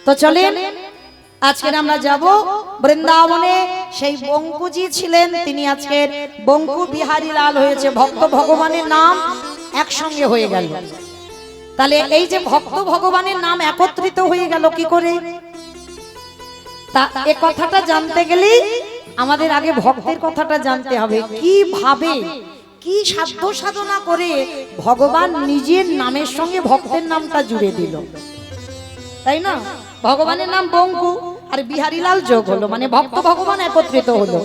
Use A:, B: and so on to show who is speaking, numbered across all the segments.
A: তো চলেন আজকে আমরা যাব বৃন্দাবনে। সেই বঙ্কুজি ছিলেন, তিনি আজকের বঙ্কু বিহারী লাল হয়েছে। ভক্ত ভগবানের নাম একসঙ্গে হয়ে গেল। তাহলে এই যে ভক্ত ভগবানের নাম একত্রিত হয়ে গেল কি করে, তা এ কথাটা জানতে গেলে আমাদের আগে ভক্তের কথাটা জানতে হবে। কিভাবে কি সাধ্য সাধনা করে ভগবান নিজের নামের সঙ্গে ভক্তের নামটা জুড়ে দিল, তাই না? ভগবানের নাম বঙ্কু আর বিহারীলাল যোগ হলো, মানে ভক্ত ভগবান একত্রিত হলো।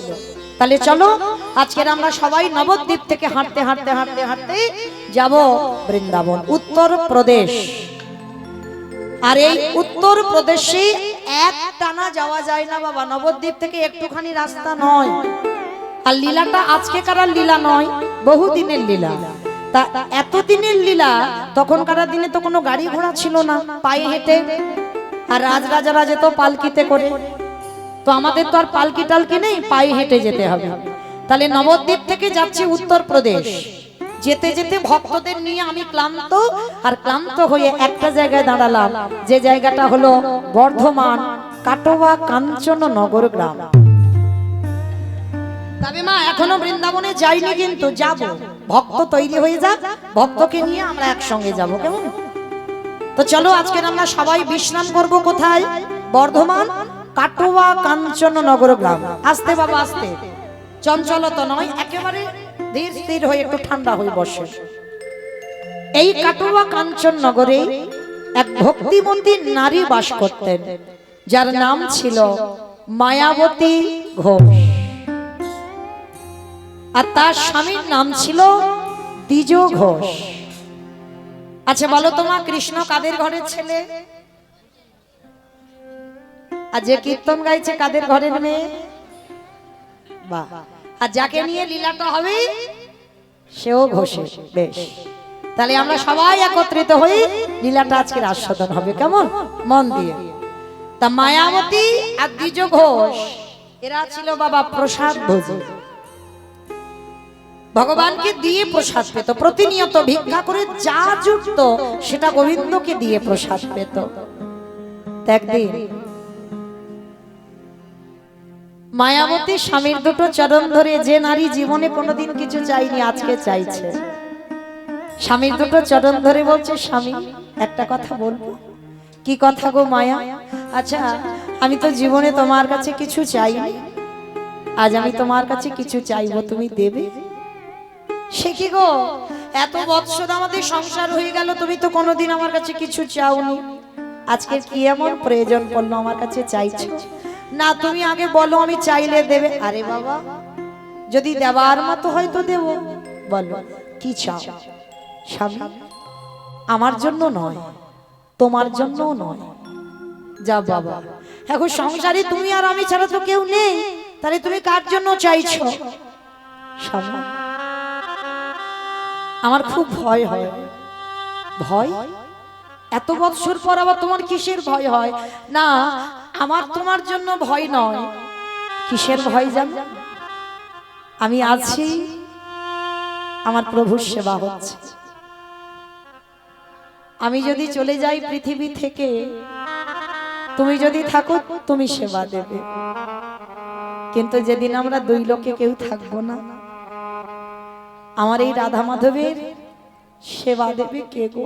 A: তাহলে চলো আজকের আমরা সবাই নবদ্বীপ থেকে হাঁটতে হাঁটতে হাঁটতে হাঁটতে যাব বৃন্দাবন, উত্তর প্রদেশ। আর এই উত্তর প্রদেশে এক টানা যাওয়া যায় না বাবা, নবদ্বীপ থেকে একটুখানি রাস্তা নয়। আর লীলাটা আজকেকার লীলা নয়, বহুদিনের লীলা। তা এতদিনের লীলা, তখনকার দিনে তো কোনো গাড়ি ঘোড়া ছিল না, পায়ে হেঁটে। আর রাজরাজারা যেত পালকিতে করে, তো আমাদের তো আর পালকি টালকি নেই, পায়ে হেঁটে যেতে হবে। তাহলে নবদ্বীপ থেকে যাচ্ছি উত্তর প্রদেশ। যেতে যেতে ভক্তদের নিয়ে আমি ক্লান্ত, আর ক্লান্ত হয়ে একটা জায়গায় দাঁড়ালাম, যে জায়গাটা হলো বর্ধমান কাটোয়া কাঞ্চননগর গ্রাম। তবে মা এখনো বৃন্দাবনে যাইনি, কিন্তু যাব। ভক্ত তৈরি হয়ে যাক, ভক্তকে নিয়ে আমরা একসঙ্গে যাব, কেমন? তো চলো আজকে আমরা সবাই বিশ্রাম করব কোথায়? বর্ধমান কাটোয়া কাঞ্চননগর গ্রাম। আস্তে বাবা আস্তে, চঞ্চলতা নয়, একেবারে ধীর স্থির হয়ে একটু ঠান্ডা হয়ে বসে। এই কাটোয়া কাঞ্চননগরে এক ভক্তিমতী নারী বাস করতেন, যার নাম ছিল মায়াবতী ঘোষ। আর তার স্বামীর নাম ছিল দ্বিজ ঘোষ। আচ্ছা বলো তো মা, কৃষ্ণ কাদের ঘরের ছেলে? আর যে কীর্তন গাইছে কাদের ঘরের মেয়ে? বাহ। আর যাকে নিয়ে লীলাটা হবে সেও ঘোষের। বেশ, তাহলে আমরা সবাই একত্রিত হই, লীলাটা আজকের আস্বাদন হবে, কেমন? মন দিয়ে। তা মায়াবতী আর দ্বিজ ঘোষ এরা ছিল বাবা প্রসাদ ভোজী। ভগবানকে দিয়ে প্রসাদ পেত, প্রতিনিয়ত ভিক্ষা করে যা জুটত সেটা গোবিন্দকে দিয়ে প্রসাদ পেত। একদিন মায়াবতী স্বামীর দুটো চরণ ধরে, যে নারী জীবনে কোনোদিন কিছু চাইনি আজকে চাইছে, স্বামীর দুটো চরণ ধরে বলছে, স্বামী একটা কথা বলবো। কি কথা গো মায়া? আচ্ছা আমি তো জীবনে তোমার কাছে কিছু চাইনি, আজ আমি তোমার কাছে কিছু চাইবো, তুমি দেবে? সে কি গো, এত বৎসর আমাদের সংসার হয়ে গেল, তুমি তো কোনোদিন আমার কাছে কিছু চাওনি, আজকে কি এমন প্রয়োজন পড়লো আমার কাছে চাইছো? না তুমি আগে বলো, আমি চাইলে দেবে। আরে বাবা, যদি দেওয়ার মতো হয় তো দেব, বলো কি চাও? স্বামী আমার জন্য নয়, তোমার জন্যও নয়। যা বাবা, এখন সংসারে তুমি আর আমি ছাড়া তো কেউ নেই, তাহলে তুমি কার জন্য চাইছো? স্বামী আমার খুব ভয় হয়। ভয়? এত বৎসর পর আবার তোমার কিসের ভয় হয়? না আমার তোমার জন্য ভয় নয়। কিসের ভয় জানো? আমি আছি, আমার প্রভুর সেবা হচ্ছে। আমি যদি চলে যাই পৃথিবী থেকে, তুমি যদি থাকো তুমি সেবা দেবে, কিন্তু যেদিন আমরা দুই লোকে কেউ থাকবো না, আমার এই রাধা মাধবের সেবা দেবে কে গো?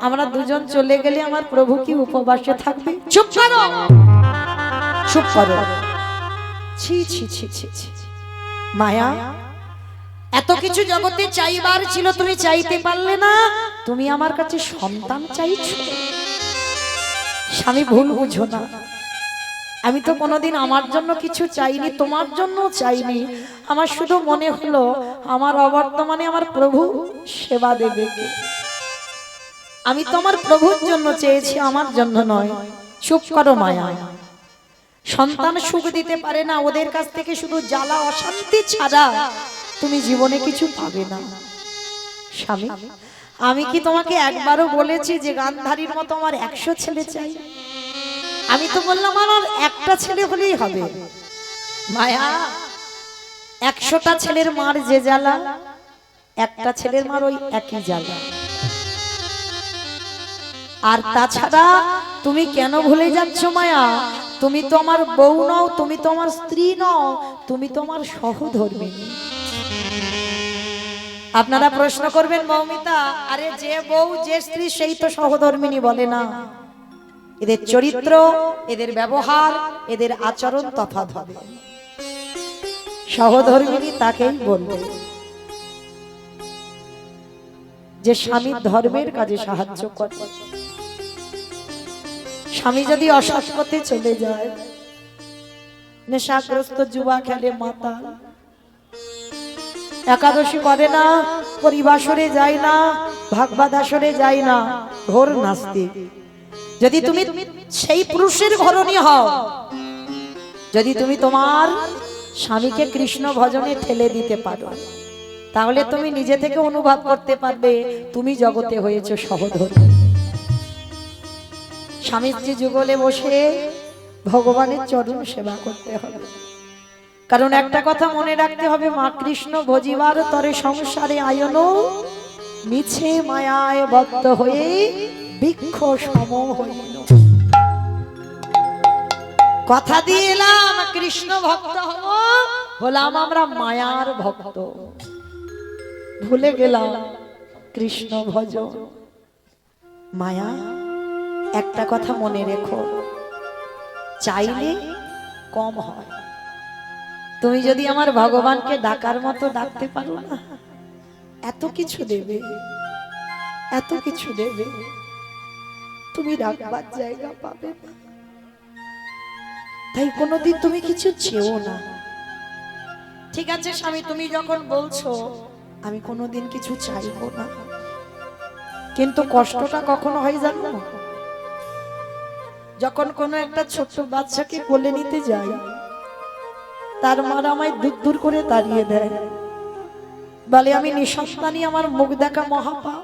A: আমরা দুজন চলে গেলে আমার প্রভু কি উপবাসে থাকবে? চুপ করো, চুপ করো। ছি ছি ছি ছি ছি। মায়া, এত কিছু জগতে চাইবার ছিল, তুমি চাইতে পারলে না, তুমি আমার কাছে সন্তান চাইছো। স্বামী ভুল বুঝো না, আমি তো কোনোদিন আমার জন্য কিছু চাইনি, তোমার জন্য চাইনি। আমার শুধু মনে হলো আমার অবর্তমানে আমার প্রভু সেবা দেবে। আমি তোমার প্রভুর জন্য চেয়েছি, আমার জন্য নয়। চুপ করো মায়া। সন্তান সুখ দিতে পারে না, ওদের কাছ থেকে শুধু জ্বালা অশান্তি ছাড়া তুমি জীবনে কিছু পাবে না। স্বামী আমি কি তোমাকে একবারও বলেছি যে গান্ধারীর মতো আমার 100 ছেলে চাই? আমি তো বললাম আমার একটা ছেলে হলেই হবে। মায়া, 100টা ছেলের মার যে জ্বালা, একটা ছেলের মার ওই একই জ্বালা। আর তাছাড়া তুমি কেন ভুলে যাচ্ছ মায়া? তুমি তো আমার বউ নও, তুমি তো আমার স্ত্রী নও, তুমি তো আমার সহধর্মিণী। আপনারা প্রশ্ন করবেন মৌমিতা, আরে যে বউ যে স্ত্রী সেই তো সহধর্মিণী বলে না। এদের চরিত্র, এদের ব্যবহার, এদের আচরণ তফাৎ হবে। সহধর্মিণী তাকেই বলবে যে স্বামী ধর্মের কাজে সাহায্য করে। স্বামী যদি অসৎ পথে চলে যায়, নেশাগ্রস্ত, জুয়া খেলে, মাতাল, একাদশী করে না, পরিবাসরে যায় না, ভাগবত আসরে যায় না, ঘোর নাস্তিক, যদি তুমি সেই পুরুষের ঘরণী হও, যদি তুমি তোমার স্বামীকে কৃষ্ণ ভজনে ঠেলে দিতে পারো, তাহলে তুমি নিজে থেকে অনুভব করতে পারবে তুমি জগতে হয়েছে সহধর্মী। স্বামী স্ত্রী যুগলে বসে ভগবানের চরণ সেবা করতে হবে। কারণ একটা কথা মনে রাখতে হবে, মা কৃষ্ণ ভজিবার তরে সংসারে আয়ন, মিছে মায়ায় বদ্ধ হয়ে বৃক্ষ সম হইল। কথা দিয়ে এলাম কৃষ্ণ ভক্ত হব, হলাম আমরা মায়ার ভক্ত, ভুলে গেলাম কৃষ্ণ ভজ। মায়া, একটা কথা মনে রেখো, চাইলে কম হয়। তুমি যদি আমার ভগবানকে ডাকার মতো ডাকতে পারো না, এত কিছু দেবে, এত কিছু দেবে, তুমি ডাকবার জায়গা পাবে না। তাই কোনোদিন তুমি কিছু চেও না। ঠিক আছে স্বামী, তুমি যখন বলছো আমি কোনোদিন কিছু চাইবো না, কিন্তু কষ্টটা কখন হয় জানো? যখন কোনো একটা ছোট্ট বাচ্চাকে কোলে নিতে যাই, তার মা আমায় দূর দূর করে তাড়িয়ে দেয়, বলে আমি নিঃসন্তানী, আমার মুখ দেখা মহাপাপ,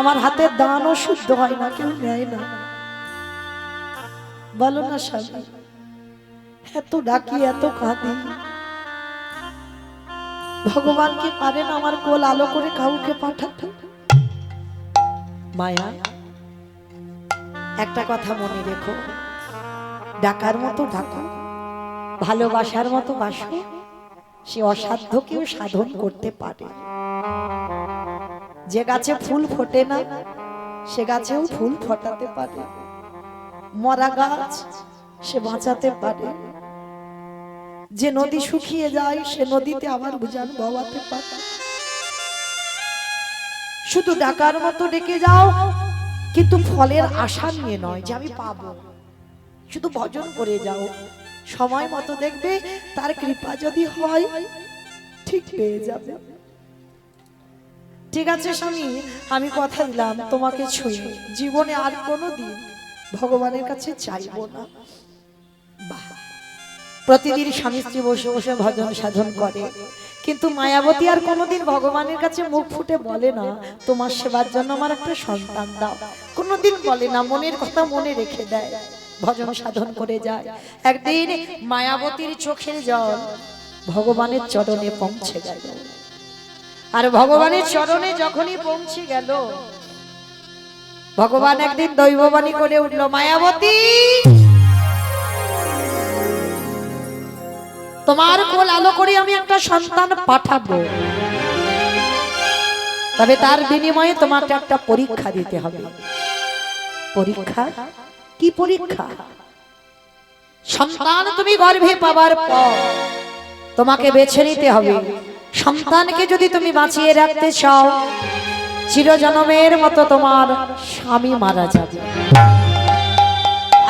A: আমার হাতের দানও শুদ্ধ হয় না, কেউ নেয় না। বলো না স্বামী, এত ডাকি, এত কাঁদি, ভগবান কি পারেন আমার কোল আলো করে কাউকে পাঠাতে? মায়া, একটা কথা মনে রেখো, ডাকার মতো ডাকো, ভালোবাসার মতো বাসো, সে অসাধ্যকেও সাধন করতে পারে। যে গাছে ফুল ফোটে না, সে গাছেও ফুল ফোটাতে পারে। মরা গাছ সে বাঁচাতে পারে। যে নদী শুকিয়ে যায়, সে নদীতে আবার উজান বওয়াতে পারে। শুধু ডাকার মতো ডেকে যাও, কিন্তু ফলের আশা নিয়ে নয় যে আমি পাবো। শুধু ভজন করে যাও, সময় মতো দেখবে তার কৃপা যদি হয় ঠিক পেয়ে যাবে। ঠিক আছে স্বামী, আমি কথা দিলাম তোমাকে ছুঁয়ে জীবনে আর কোনোদিন ভগবানের কাছে চাইবো না। বাহ, প্রতিদিন স্বামী স্ত্রী বসে বসে ভজন সাধন করে, কিন্তু মায়াবতী আর কোনোদিন ভগবানের কাছে মুখ ফুটে বলে না তোমার সেবার জন্য আমার একটা সন্তান দাও। কোনোদিন বলে না, মনের কথা মনে রেখে দেয়, ভজন সাধন করে যায়। একদিন মায়াবতীর চোখের জল ভগবানের চরণে পৌঁছে গেল। আর ভগবানের চরণে যখনই পৌঁছে গেল, ভগবান একদিন দৈববাণী করে উঠল, মায়াবতী তোমার কোল আলো করে আমি একটা সন্তান পাঠাবো, তবে তার বিনিময়ে তোমাকে একটা পরীক্ষা দিতে হবে। পরীক্ষা? কি পরীক্ষা? সন্তান তুমি গর্ভে পাবার পর তোমাকে বেছে নিতে হবে, সন্তানকে যদি তুমি বাঁচিয়ে রাখতে চাও, চিরজন্মের মতো তোমার স্বামী মারা যাবে।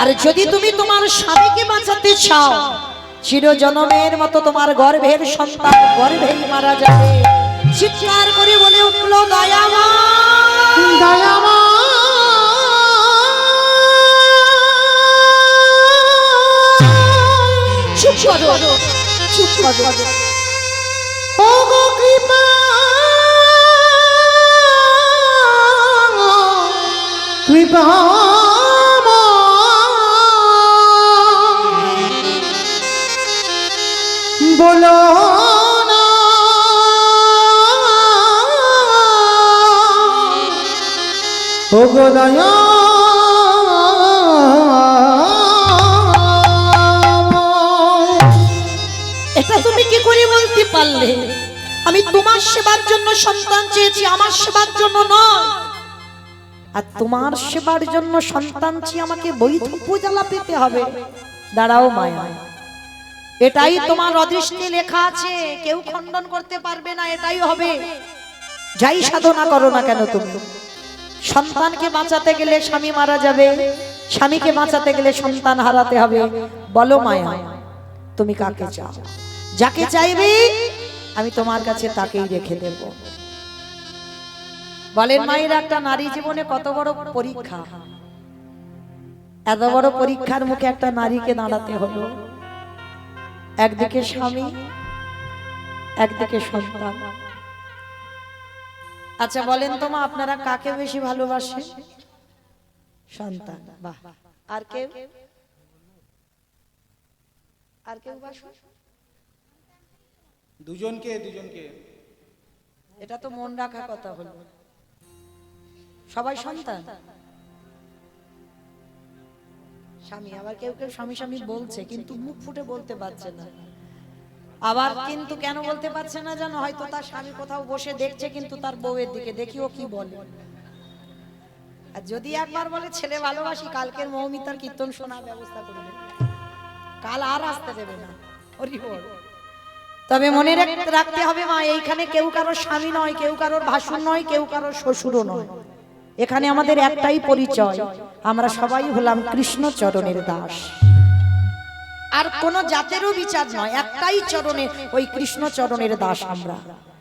A: আর যদি তুমি তোমার স্বামীকে বাঁচাতে চাও, চিরজন্মের মতো তোমার গর্ভের সন্তান গর্ভেই মারা যাবে। চিৎকার করে বলে উঠল, দয়াময় দয়াময়, চুপ করো, চুপ করো, ও গো কৃপা কৃপা বলো না, ও
B: গো দয়া
A: এটা তুমি কি করে বলতে পারলে? আমি তোমার সেবার জন্য সন্তান চেয়েছি, আমার সেবার জন্য নয়। আর তোমার সেবার জন্য সন্তান চেয়ে আমাকে বৈধ পূজালা পেতে হবে? দাঁড়াও মায়া, এটাই তোমার অদৃষ্টে লেখা আছে, কেউ খণ্ডন করতে পারবে না, এটাই হবে। যাই সাধনা করো না কেন তুমি, সন্তানকে বাঁচাতে গেলে স্বামী মারা যাবে, স্বামীকে বাঁচাতে গেলে সন্তান হারাতে হবে। বলো মায়া, তুমি কাকে চাও? যাকে চাইবে আমি তোমার কাছে তাকেই রেখে দেব। বলেন মায়ের, একটা নারী জীবনে কত বড় পরীক্ষা, এত বড় পরীক্ষার মুখে একটা নারীকে দাঁড়াতে হলো। একদিকে স্বামী, একদিকে সন্তান। আচ্ছা বলেন তো মা, আপনারা কাকে বেশি ভালোবাসেন? সন্তান। বাহ। আর কেউ? আর কেউ বাসো?
B: দুজনকে দুজনকে।
A: এটা তো মন রাখা কথা হলো। সবাই সন্তান, স্বামী। আবার কেউ কেউ স্বামী স্বামী বলছে কিন্তু মুখ ফুটে বলতে পারছে না। আবার কিন্তু কেন বলতে পারছে না জানো? হয়তো তার স্বামী কোথাও বসে দেখছে কিন্তু তার বউয়ের দিকে, দেখি ও কি বলে। আর যদি একবার বলে ছেলে ভালোবাসি, কালকের মৌমিতার কীর্তন শোনার ব্যবস্থা করবে, কাল আর আসতে দেবে না। হরি বল। তবে মনে রাখতে হবে মা, এইখানে কেউ কারোর স্বামী নয়, কেউ কারোর ভাসুর নয়, কেউ কারোর শ্বশুরও নয়। এখানে আমাদের একটাই পরিচয়, আমরা সবাই হলাম কৃষ্ণ চরণের দাস। আর কোন জাতেরও বিচার নয়, একটাই চরণে, ওই কৃষ্ণ চরণের দাস আমরা।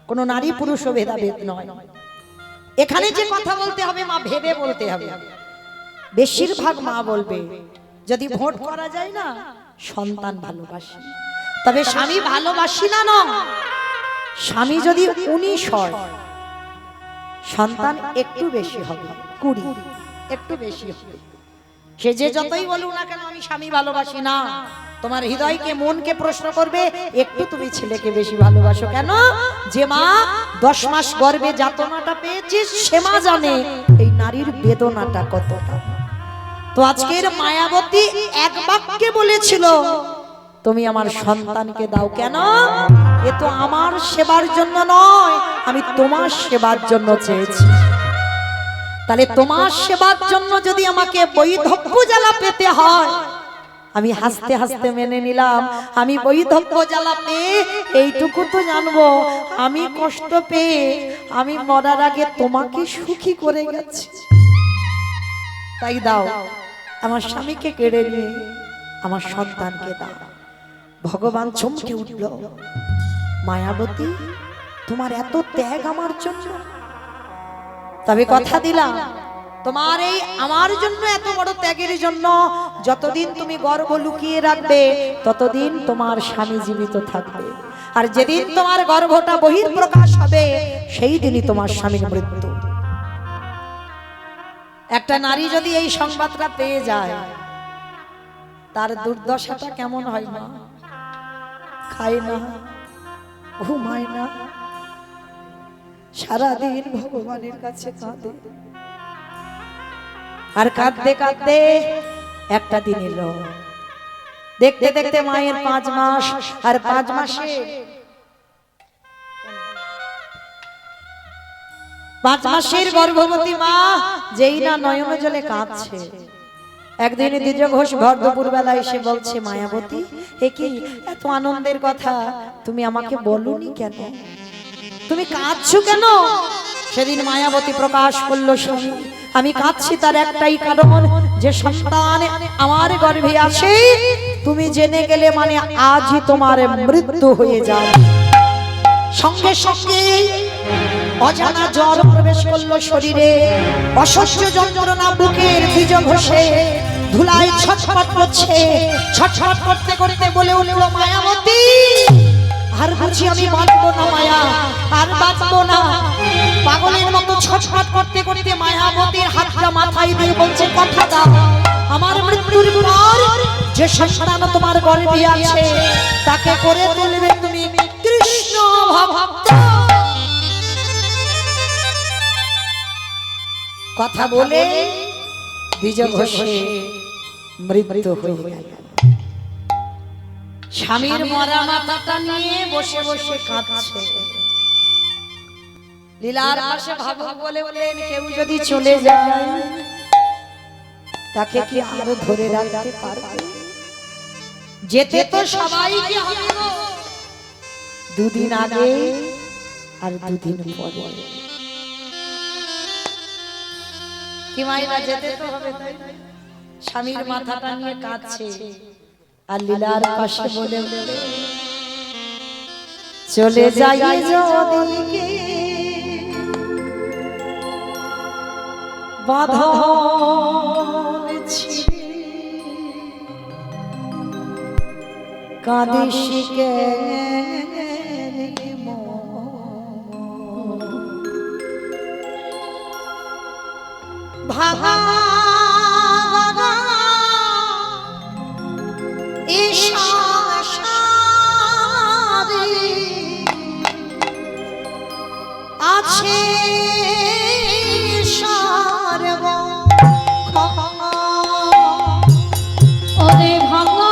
A: কোন নারী পুরুষ ভেদাভেদ নয়। এখানে যে কথা বলতে হবে মা, ভেবে বলতে হবে। বেশিরভাগ মা বলবে যদি ভোট করা যায় না, সন্তান ভালোবাসি, তবে স্বামী ভালোবাসি না। না, স্বামী যদি 19 হয়, সন্তান একটু বেশি হবে, 20, একটু বেশি হবে। সে যে যতই বলুক না কেন আমি স্বামী ভালোবাসি না, তোমার হৃদয়কে মনকে প্রশ্ন করবে, একটু তুমি ছেলেকে বেশি ভালোবাসো কেন? যে মা 10 মাস গর্ভে যাতনাটা পেয়েছিস, সে মা জানে এই নারীর বেদনাটা কতটা। তো আজকের মায়াবতী এক বাক্যে বলেছিল, তুমি আমার সন্তানকে দাও। কেন? এ তো আমার সেবার জন্য নয়, আমি তোমার সেবার জন্য চেয়েছি। তাহলে তোমার সেবার জন্য যদি আমাকে বৈধব্য জ্বালা পেতে হয়, আমি হাসতে হাসতে মেনে নিলাম। আমি বৈধব্য জ্বালা পেয়ে এইটুকু তো জানবো, আমি কষ্ট পেয়ে আমি মরার আগে তোমাকে সুখী করে গেছি। তাই দাও, আমার স্বামীকে কেড়ে নিয়ে আমার সন্তানকে দাও। ভগবান চমকে উঠল, মায়াবতী তোমার এত ত্যাগ আমার জন্য? তবে কথা দিলাম, তোমার এই আমার জন্য এত বড় ত্যাগের জন্য যতদিন তুমি গর্ভ লুকিয়ে রাখবে, ততদিন তোমার স্বামী জীবিত থাকবে। আর যেদিন তোমার গর্ভটা বহিঃপ্রকাশ হবে, সেই দিনই তোমার স্বামীর মৃত্যু। একটা নারী যদি এই সংবাদটা পেয়ে যায়, তার দুর্দশাটা কেমন হয় মা? খায় না, ঘুমায় না, সারাদিন ভগবানের কাছে কাঁদে। আর কাঁদতে কাঁদতে একটা দিন এলো, দেখতে দেখতে মায়ের 5 মাস, আর 5 মাসে 5 মাসের গর্ভবতী মা যেই না নয়ন জলে কাঁদছে। একদিন দ্বিজ ঘোষ ভর দুপুর বেলা এসে বলছে, মায়াবতী এ কি এত আনন্দের কথা, তুমি আমাকে বলনি কেন? তুমি কাঁদছো কেন? সেদিন মায়াবতী প্রকাশ করলো, স্বামী আমি কাঁদছি তার একটাই কারণ, যে সন্তান আমার গর্ভে আসে তুমি জেনে গেলে মানে আজই তোমার মৃত্যু হয়ে যায়। সঙ্গে সঙ্গে অজানা জ্বর প্রবেশ করলো শরীরে, অসহ্য যন্ত্রণা বুকের দ্বিজ ঘষে ধুলায় ছটফট করছে। ছটফট করতে করতে বলে উঠলো, মায়াবতী আর বুঝি আমি বাঁচবো না মায়া, আর বাঁচবো না। পাগলের মতো ছটফট করতে করতে মায়াবতীর হাতটা মাথায় দিয়ে বলছে, কথা দাও আমার মৃত্যুর পর যে সন্তান তোমার গর্ভে আছে তাকে করে তুলবে তুমি কৃষ্ণ ভক্ত। কথা বলে দ্বিজ ঘোষে মৃত্যু হয়ে গেল। স্বামীর মরা মাথাটা নিয়ে বসে বসে কাঁদছে। লীলার পাশে ভাবুক বলে বলেন, কেউ যদি চলে যায় তাকে কি আরো ধরে রাখতে পারবে? যেতে তো সবাইকে হবে, দুদিন আগে আর দুদিন পরে। কি মাইনা যেতে তো হবে, স্বামীর মাথাটা নিয়ে কাঁদছে আর লীলার পাশে বলে বলে চলে যাই যদি বাঁধন ছিঁড়ে কাঁদিস কেন ভাঙা আছে ওরে ভাঙা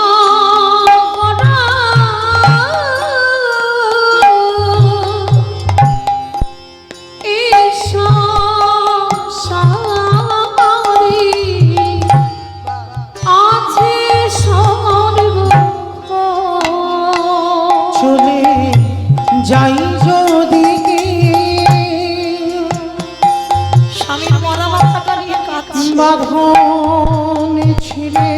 B: যাই যদি
A: স্বামীর মরা মাথাটা নিয়ে কাঁদছে,
B: বাঁধন ছিঁড়ে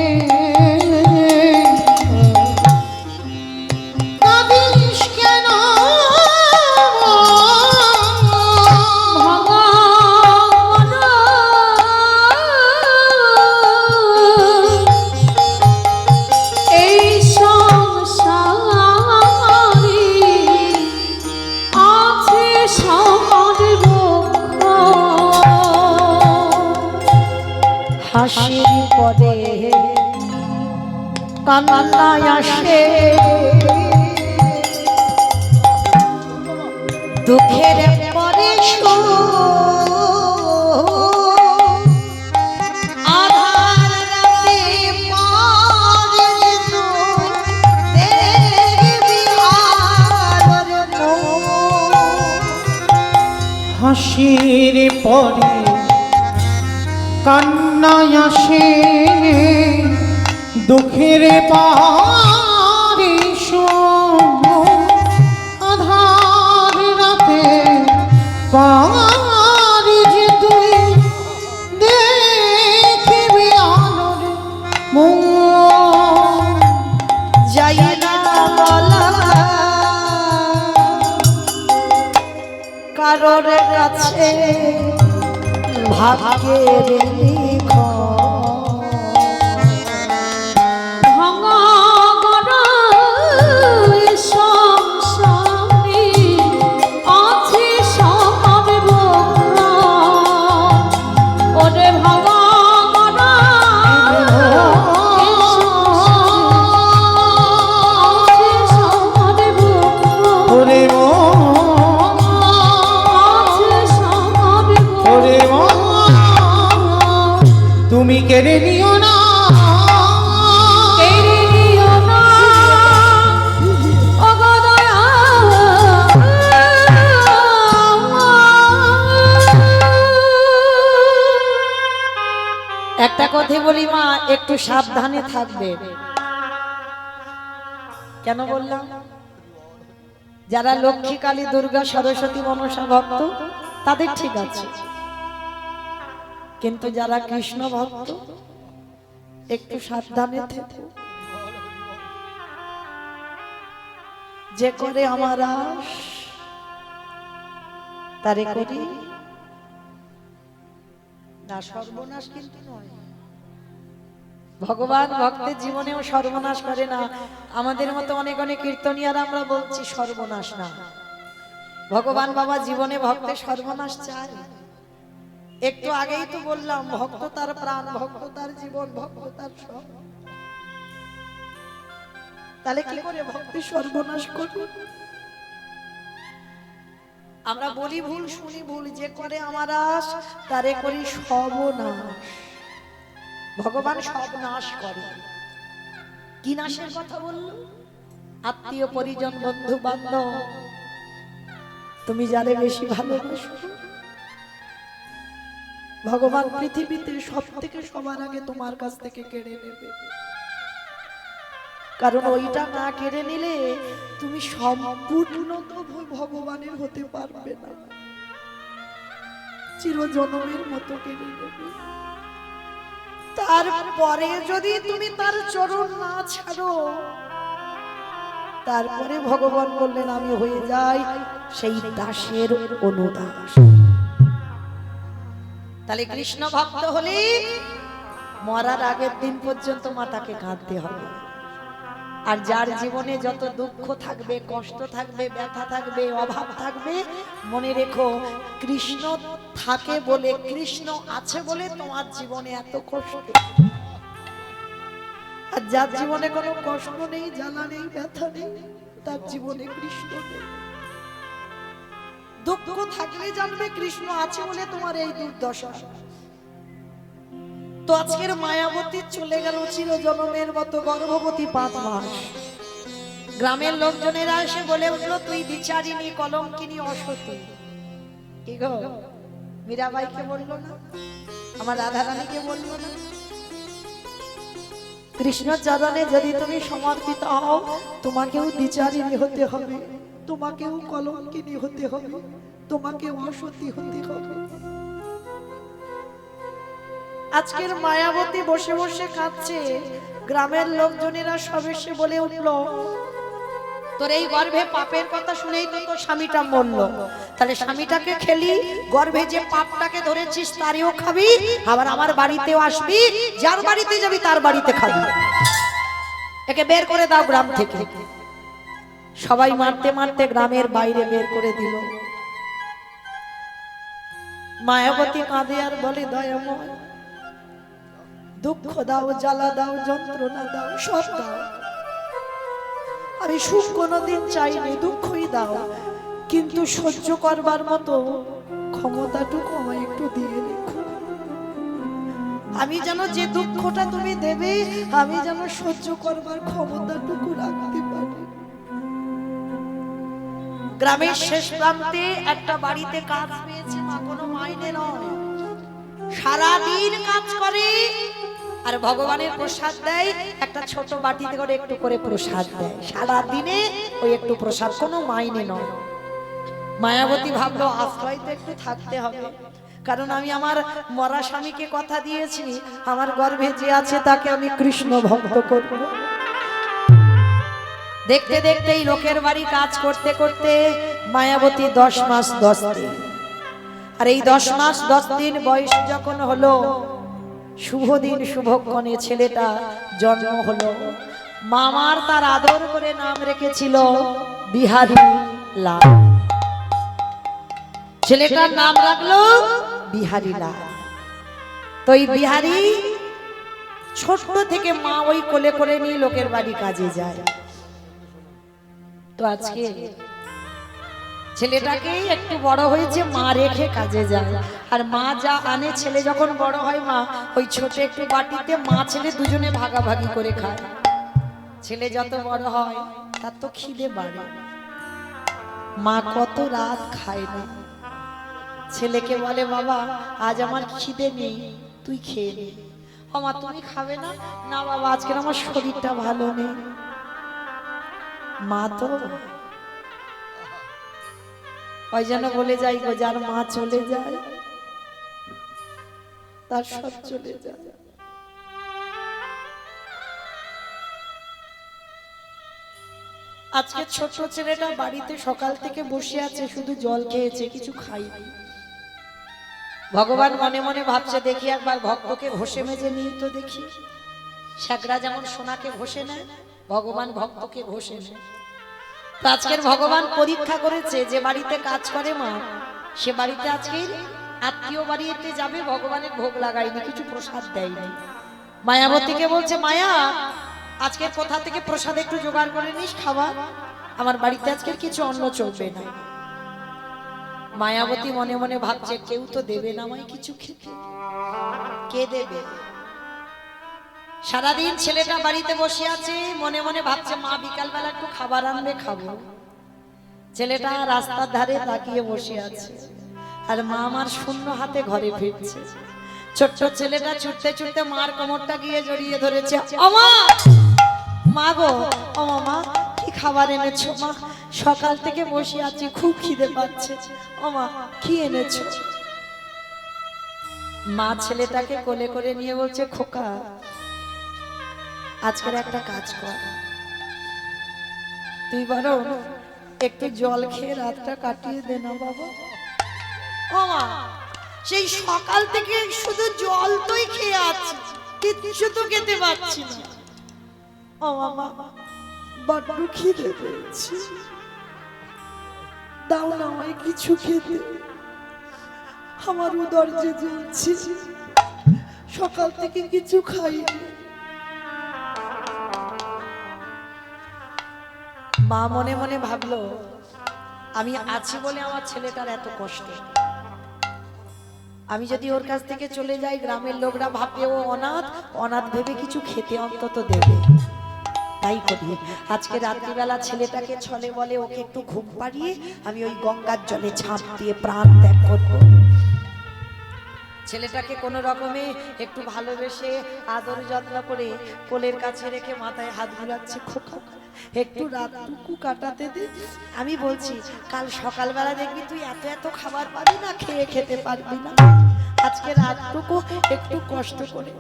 B: কাঁদিস কেন
A: হাসির পরে কান্না আসে, দুঃখের পরে আধার রাতে
B: হাসির পরে কান্না আসে, দুঃখের পারে আধার রাতে পারি যে তুই দেখবি আলোর মুখ
A: যাই না বলা কারোর কাছে ভাগ্যের লিখন
C: ভাঙা গড়া সংসারে আছে সবার বক্ষণ। ওরে ভাঙা গড়া আছে সবার বক্ষণ।
B: ওরে তুমি কেড়ে নিও না,
C: কেড়ে নিও না ওগো দয়া।
A: একটা কথা বলি মা, একটু সাবধানে থাকবে। কেন বললাম? যারা লক্ষ্মী, কালী, দুর্গা, সরস্বতী, মনসা ভক্ত তাদের ঠিক আছে, কিন্তু যারা কৃষ্ণ ভক্ত একটু সাবধানে থেকো। যে করে আমার আশ তারে করি না, সর্বনাশ কিন্তু নয়। ভগবান ভক্তের জীবনেও সর্বনাশ করে না। আমাদের মতো অনেক অনেক কীর্তনিয়ারা আমরা বলছি সর্বনাশ না, ভগবান বাবা জীবনে ভক্তের সর্বনাশ চায়। একটু আগেই তো বললাম, ভক্ত তার প্রাণ, ভক্ত তার জীবন, ভক্ত তার সব। তাহলে কি করে ভক্তি সর্বনাশ করবে? আমরা বলি ভুল শুনি ভুল, যে করে আমার আশ তারে করি সর্বনাশ। ভগবান সব নাশ করে। কি নাশের কথা বলল? আত্মীয় পরিজন বন্ধু বান্ধব তুমি যারে বেশি ভালোবাসো, ভগবান পৃথিবীতে সব থেকে সবার আগে তোমার কাছ থেকে কেড়ে নেবে। কারণ ওইটা না কেড়ে নিলে তুমি সম্পূর্ণ তো ভগবানের হতে পারবে না, চিরজন্মের মতো কেড়ে নেবে। তারপরে যদি তুমি তার চরণ না ছাড়ো, তারপরে ভগবান বললেন আমি হয়ে যাই সেই দাসের অনুদাস। তাহলে কৃষ্ণ ভক্ত হলে মরার আগের দিন পর্যন্ত মাতাকে কাঁদতে হবে। আর যার জীবনে যত দুঃখ থাকবে, কষ্ট থাকবে, ব্যথা থাকবে, অভাব থাকবে, মনে রেখো কৃষ্ণ থাকে বলে, কৃষ্ণ আছে বলে তোমার জীবনে এত কষ্ট। আর যার জীবনে কোনো কষ্ট নেই, জ্বালা নেই, ব্যথা নেই, তার জীবনে কৃষ্ণ নেই। দুঃখ থাকলে জানবে কৃষ্ণ আছে বলে তোমার এই দুর্দশা। তো আজকের মায়াবতী চলে গেল চিরজন্মের মতো গর্ভবতী 5 মাস। গ্রামের লোকজনেরা এসে বলে উঠলো তুই বিচারিনী, কলঙ্কিনী, অসতী। কি গো, মীরাবাইকে বললো না? আমার রাধারানীকে বললো না? কৃষ্ণ চরণে যদি তুমি সমর্পিত হও, তোমাকেও বিচারিনী হতে হবে, তোমাকেও কলঙ্কিনী হতে হবে, তোমাকেও অসতী হতে হবে। আজকের মায়াবতী বসে বসে কাঁদছে। গ্রামের লোকজনেরা সব এসে বলে উঠল তোর এই গর্ভে পাপের কথা শুনেই তো তোর স্বামীটা মরল। তাহলে স্বামীটাকে খেলি, গর্ভে যে পাপটাকে ধরেছিস তারও খাবি, আবার আমার বাড়িতেও আসবি, যার বাড়িতে যাবি তার বাড়িতে খাবি। একে বের করে দাও গ্রাম থেকে। সবাই মারতে মারতে গ্রামের বাইরে বের করে দিল। মায়াবতী কাঁদে আর বলে দয়াময়, দুঃখ দাও, জ্বালা দাও, যন্ত্রণা দাও, সব দাও। আমি সুখ কোনোদিন চাইনি, দুঃখই দাও, কিন্তু সহ্য করবার মতো ক্ষমতাটুকু আমায় একটু দিয়ে রেখো। আমি যেন যে দুঃখটা তুমি দেবে, আমি যেন সহ্য করবার ক্ষমতাটুকু রাখতে পারি। গ্রামের শেষ প্রান্তে একটা বাড়িতে কাজ পেয়েছে মা, কোনো মাইনে নয়, সারাদিন কাজ করে আর ভগবানের প্রসাদ দেয়। একটা ছোট বাটিতে করে একটু করে প্রসাদ দেয়, সারাদিনে ওই একটু প্রসাদ, কোনো মাইনে নয়। মায়াবতী ভাবলো আশ্রয় তো একটু থাকতে হবে, কারণ আমি আমার মরা স্বামীকে কথা দিয়েছি আমার গর্ভে যে আছে তাকে আমি কৃষ্ণ ভক্ত করব। দেখতে দেখতেই লোকের বাড়ি কাজ করতে করতে মায়াবতী 10 মাস 10 দিন। আর এই 10 মাস 10 দিন বয়স যখন হলো, শুভ দিন শুভক্ষণে ছেলেটা জন্ম হলো। মামার তার আদর করে নাম রেখেছিল বিহারী লাল। ছেলেটার নাম রাখলো বিহারী লাল। তো এই বিহারী ছোট থেকে মা ওই কোলে করে নিয়ে লোকের বাড়ি কাজে যায়। তো আজকে ছেলেটাকে একটু বড় হয়েছে, মা রেখে কাজে যায়। আর মা যা আনে ছেলে যখন বড় হয়, মা ওই ছোট একটু বাটিতে মা ছেলে দুজনে ভাগাভাগি করে খায়। ছেলে যত বড় হয় তার তো খিদে বাড়ে, মা কত রাত খায় না। ছেলেকে বলে বাবা আজ আমার খিদে নেই, তুই খেয়ে নে। ও মা তুমি খাবে না? না বাবা আজকে আমার শরীরটা ভালো নেই। মা তো ওই জন্য বলে যাই গো, যার মা চলে যায় তার সব চলে যায়। আজকে ছোট ছেলেটা বাড়িতে সকাল থেকে বসে আছে, শুধু জল খেয়েছে, কিছু খাইনি। ভগবান মনে মনে ভাবছে দেখি একবার ভক্তকে ঘষে মেজে নিয়ে তো দেখি। শ্যাকরা যেমন সোনাকে ঘষে নেয়, ভগবান ভক্তকে ঘষে নেয়। তো আজকের ভগবান পরীক্ষা করেছে, যে বাড়িতে কাজ করে মা সে বাড়িতে আজকে আত্মীয় বাড়িতে যাবে, ভগবানের ভোগ লাগায়নি, কিছু প্রসাদ দেয়নি। মায়াবতীকে বলছে মায়া আজকের কোথা থেকে প্রসাদ একটু জোগাড় করে নিস খাওয়া, আমার বাড়িতে আজকের কিছু অন্ন চলবে না। মায়াবতী মনে মনে ভাবছে কেউ তো দেবে না আমায় কিছু খেতে, কে দেবে? সারাদিন ছেলেটা বাড়িতে বসে আছে, মনে মনে ভাবছে মা বিকালবেলা একটু খাবার আনবে, খাবো। ছেলেটা রাস্তার ধারে তাকিয়ে বসে আছে, আর মা আমার শূন্য হাতে ঘরে ফিরছে। ছোট্ট ছেলেটা ছুটতে ছুটতে মার কোমরটা গিয়ে জড়িয়ে ধরেছে। আমা, মা গো, ও মা, কি খাবার এনেছো মা? সকাল থেকে বসে আছি, খুব খিদে পাচ্ছে। ও মা, কি এনেছো? মা ছেলেটাকে কোলে করে নিয়ে বলছে, খোকা, আজকের একটা কাজ কর, তুই বরং একটু জল খেয়ে রাতটা কাটিয়ে দে না বাবা। ও মা, সেই সকাল থেকে শুধু জল তুই খেয়ে আছিস, কিছু তো খেতে পারছি না। ও বাবা, বড্ড খিদে পেয়েছি, দাও না আমায় কিছু খেতে, আমার উদর যে জ্বলছে, সকাল থেকে কিছু খাইনি। মা মনে মনে ভাবলো, আমি আছি বলে আমার ছেলেটার এত কষ্ট, আমি যদি ওর কাছ থেকে চলে যাই গ্রামের লোকরা ভাববে ও অনাথ, অনাথ ভেবে কিছু খেতে অন্তত দেবে। তাই করি, আজকে রাত্রিবেলা ছেলেটাকে ছলে বলে ওকে একটু ঘুম পাড়িয়ে আমি ওই গঙ্গার জলে ঝাঁপ দিয়ে প্রাণ ত্যাগ করবো। ছেলেটাকে কোনো রকমে একটু ভালোবেসে আদর যত্ন করে কোলের কাছে রেখে মাথায় হাত বুলাচ্ছে, খোকা একটু রাতটুকু কাটাতে দে। আমি বলছি কাল সকালবেলা দেখবি তুই এত এত খাবার পাবি না, খেয়ে খেতে পারবি না, আজকে রাতটুকু একটু কষ্ট করে।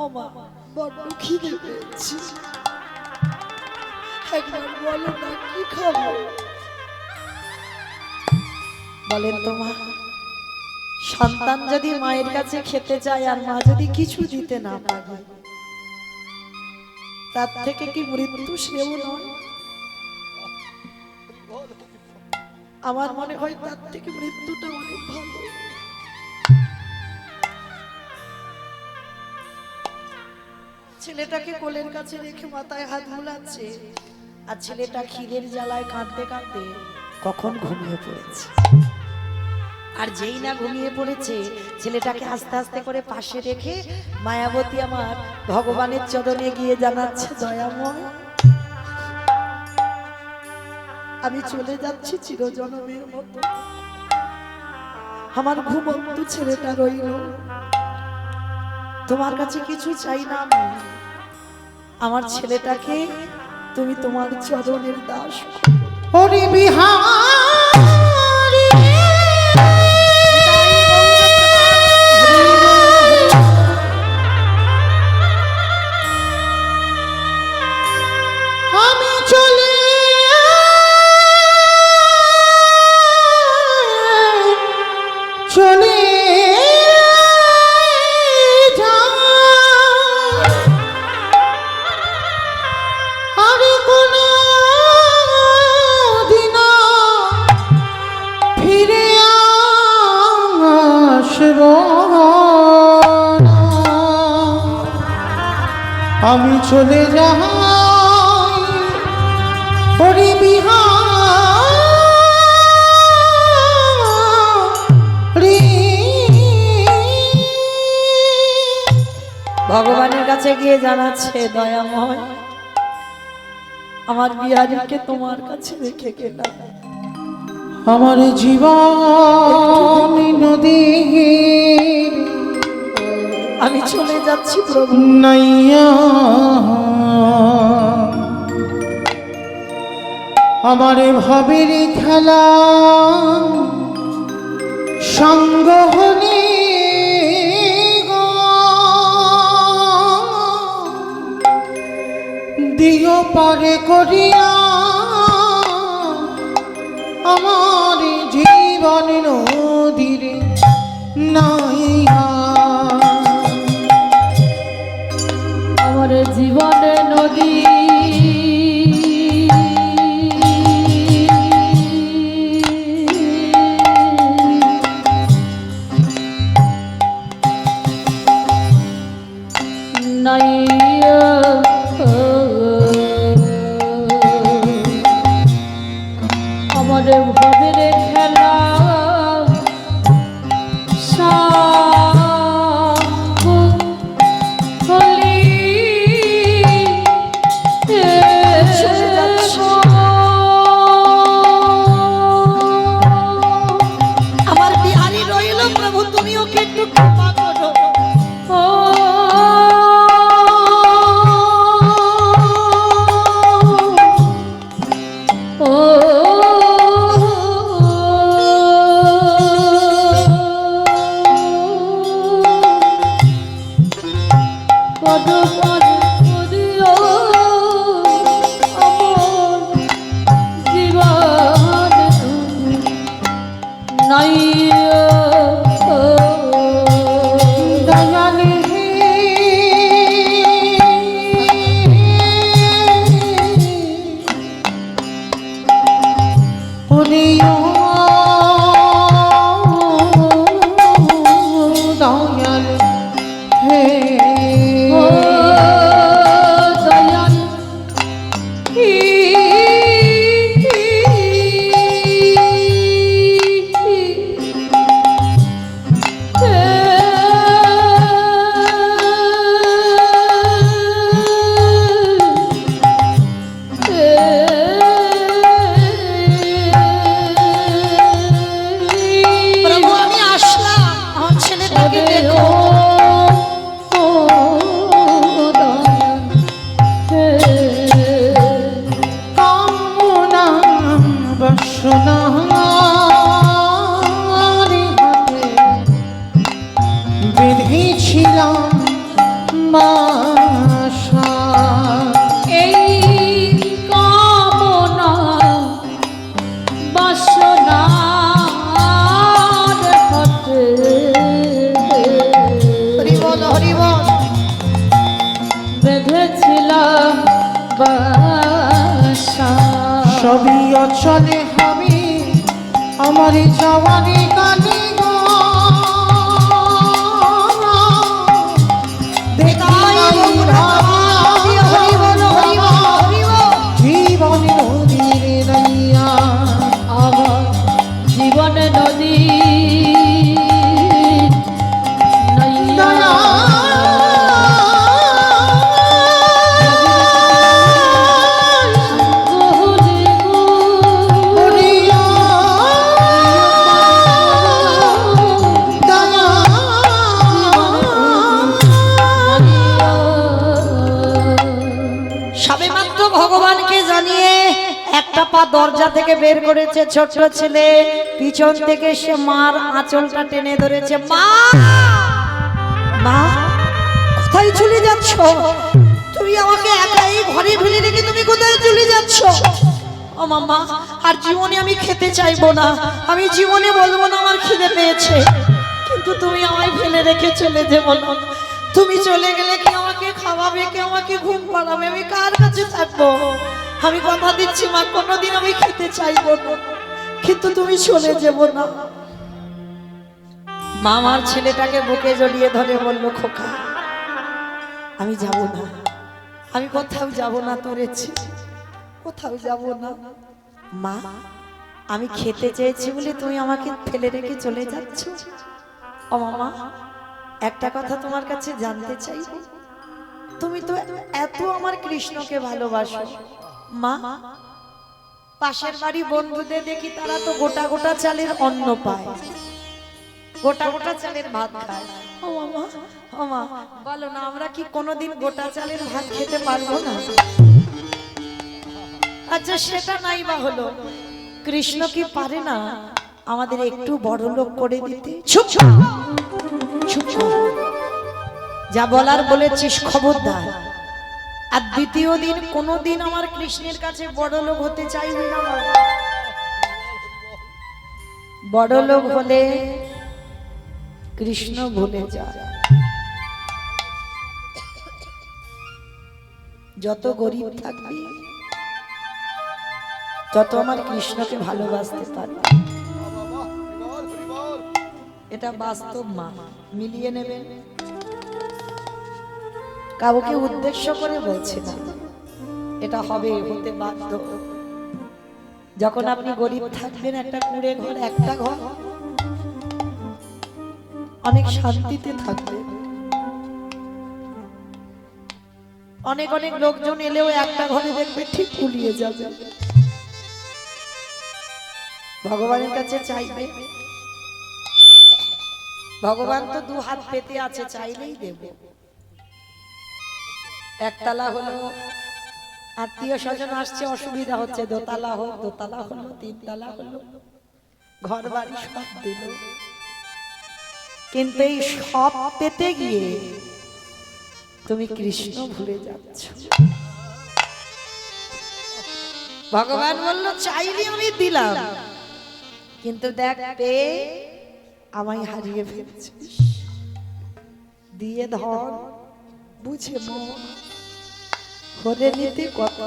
A: ও মা, বড্ড খিদে পেয়েছি, একবার বলো না কি খাবো? বলেন তো মা, সন্তান যদি মায়ের কাছে খেতে চায় আর মা যদি কিছু দিতে না পারে, তার থেকে কি মৃত্যু শ্রেয় নয়? আমার মনে হয় তার থেকে মৃত্যুটা অনেক ভালো। ছেলেটাকে কোলের কাছে রেখে মাথায় হাত বুলাচ্ছে, আর ছেলেটা খিদের জ্বালায় কাঁদতে কাঁদতে কখন ঘুমিয়ে পড়েছে। আর যেই না ঘুমিয়ে পড়েছে, ছেলেটাকে আস্তে আস্তে করে পাশে রেখে মায়াবতী আমার ভগবানের চরণে গিয়ে জানাচ্ছে, দয়াময়, আমি চলে যাচ্ছি চিরজনমের মতো, আমার ঘুমন্ত ছেলেটা রইল, তোমার কাছে কিছু চাই না, আমি আমার ছেলেটাকে তুমি তোমার চরণের দাস।
B: হরি বিহারী আমি চলে চলে আমি চলে যাই হরি বিহারী।
A: ভগবানের কাছে গিয়ে জানাচ্ছে, দয়াময়, আমার বিহারীকে তোমার কাছে রেখে গেলাম,
B: আমার জীবন নদী
A: আমি চলে যাচ্ছি প্রভু।
B: নাইয়া আমার ভাবের খেলা সঙ্গ হলে দিও পারে করিয়া আমার জীবন নদীর নাইয়া।
C: আমার জীবনে নদী নাইয়া, আমার ভাবের খেলা কত পারে করিও আমার জীবন নাই
B: দয়ালে হে ওরেও দয়াল হে
C: ও দয়াল
A: প্রভু আমি আসলাম, আমার ছেলেটাকে দেখো।
B: কামনা বাসনা হাতে বেঁধেছিলাম বাসা
C: এই কামনা বাসনার হাতে
A: হরি বল হরি বল।
C: বেঁধেছিলাম বাসা
B: সবই অচলে হবে আমার যাওয়ারে কালে গো।
A: তাই হরি বল হরি বল হরি বল।
B: জীবন নদীর নাইয়া
C: আমার জীবন নদী
B: দয়া করিয়া দয়া
A: সবেমাত্র ভগবানকে জানিয়ে একটা পা দরজা থেকে বের করেছে ছোট ছেলে, পিছন থেকে সে মার আঁচলটা টেনে ধরেছে। মা, মা কোথায় চলে যাচ্ছ? তুমি আমাকে একাই ঘরে ফেলে রেখে তুমি কোথায় চলে যাচ্ছ? ও মামা, আর জীবনে আমি খেতে চাইবো না, আমি জীবনে বলবো না আমার খিদে পেয়েছে, কিন্তু তুমি আমায় ফেলে রেখে চলে যাবো না। তুমি চলে গেলে কে আমাকে খাওয়াবে, কে আমাকে ঘুম পাড়াবে, আমি কার কাছে থাকবো? আমি কথা দিচ্ছি মা, কোনোদিন আমি খেতে চাইবো না, কিন্তু তুমি চলে যাবো না। মা আমার ছেলেটাকে বুকে জড়িয়ে ধরে বলল, খোকা আমি যাব না, আমি কোথাও যাব না, তোর ছেলে কোথাও যাব না। মা আমি খেতে চেয়েছি বলে তুমি আমাকে ফেলে রেখে চলে যাচ্ছ? ও মামা, একটা কথা তোমার কাছে জানতে চাই, তুমি তো এত আমার কৃষ্ণকে ভালোবাসো মা, পাশের বাড়ি বন্ধুদের দেখি তারা তো গোটা গোটা চালের অন্ন পায়, গোটা গোটা চালের ভাত খায়। ও মামা, ও মা বলো না, আমরা কি কোনোদিন গোটা চালের ভাত খেতে পারবো না? আচ্ছা সেটা নাই বা হলো, কৃষ্ণ কি পারে না আমাদের একটু বড় লোক করে দিতে? চুপ চুপ, যা বলার বলেছিস খবরদার। আর দ্বিতীয় দিন কোনোদিন আমার কৃষ্ণের কাছে বড় লোক হতে চাইবি না। বড় লোক হলে কৃষ্ণ ভুলে যায়। যত গরিব থাকবি তত আমার কৃষ্ণকে ভালোবাসতে পারবি, এটা বাস্তব মা, মিলিয়ে নেবেন। কাউকে উদ্দেশ্য করে বলছি না, এটা হবে, হতে বাধ্য। যখন আপনি গরিব থাকবেন, একটা কুঁড়ে ঘর, একটা ঘর, অনেক শান্তিতে থাকবেন। অনেক অনেক লোকজন এলেও একটা ঘরে দেখবে ঠিক গুলিয়ে যাবে। ভগবানের কাছে চাইবে, ভগবান তো দু হাত পেতে আছে, চাইলেই দেব। একতলা হলো, আত্মীয় স্বজন আসছে, অসুবিধা হচ্ছে, দোতলা হোক, দোতলা হলো, তিনতলা হলো, ঘর বাড়ি সব দিল, কিন্তু এই সব পেতে গিয়ে তুমি কৃষ্ণ ভুলে যাচ্ছ। ভগবান বলল চাইলে আমি দিলাম, কিন্তু দেখ পেয়ে আমায় হারিয়ে ফেলছিস। দিয়ে ধন বুঝে মন হরে নিতে কত,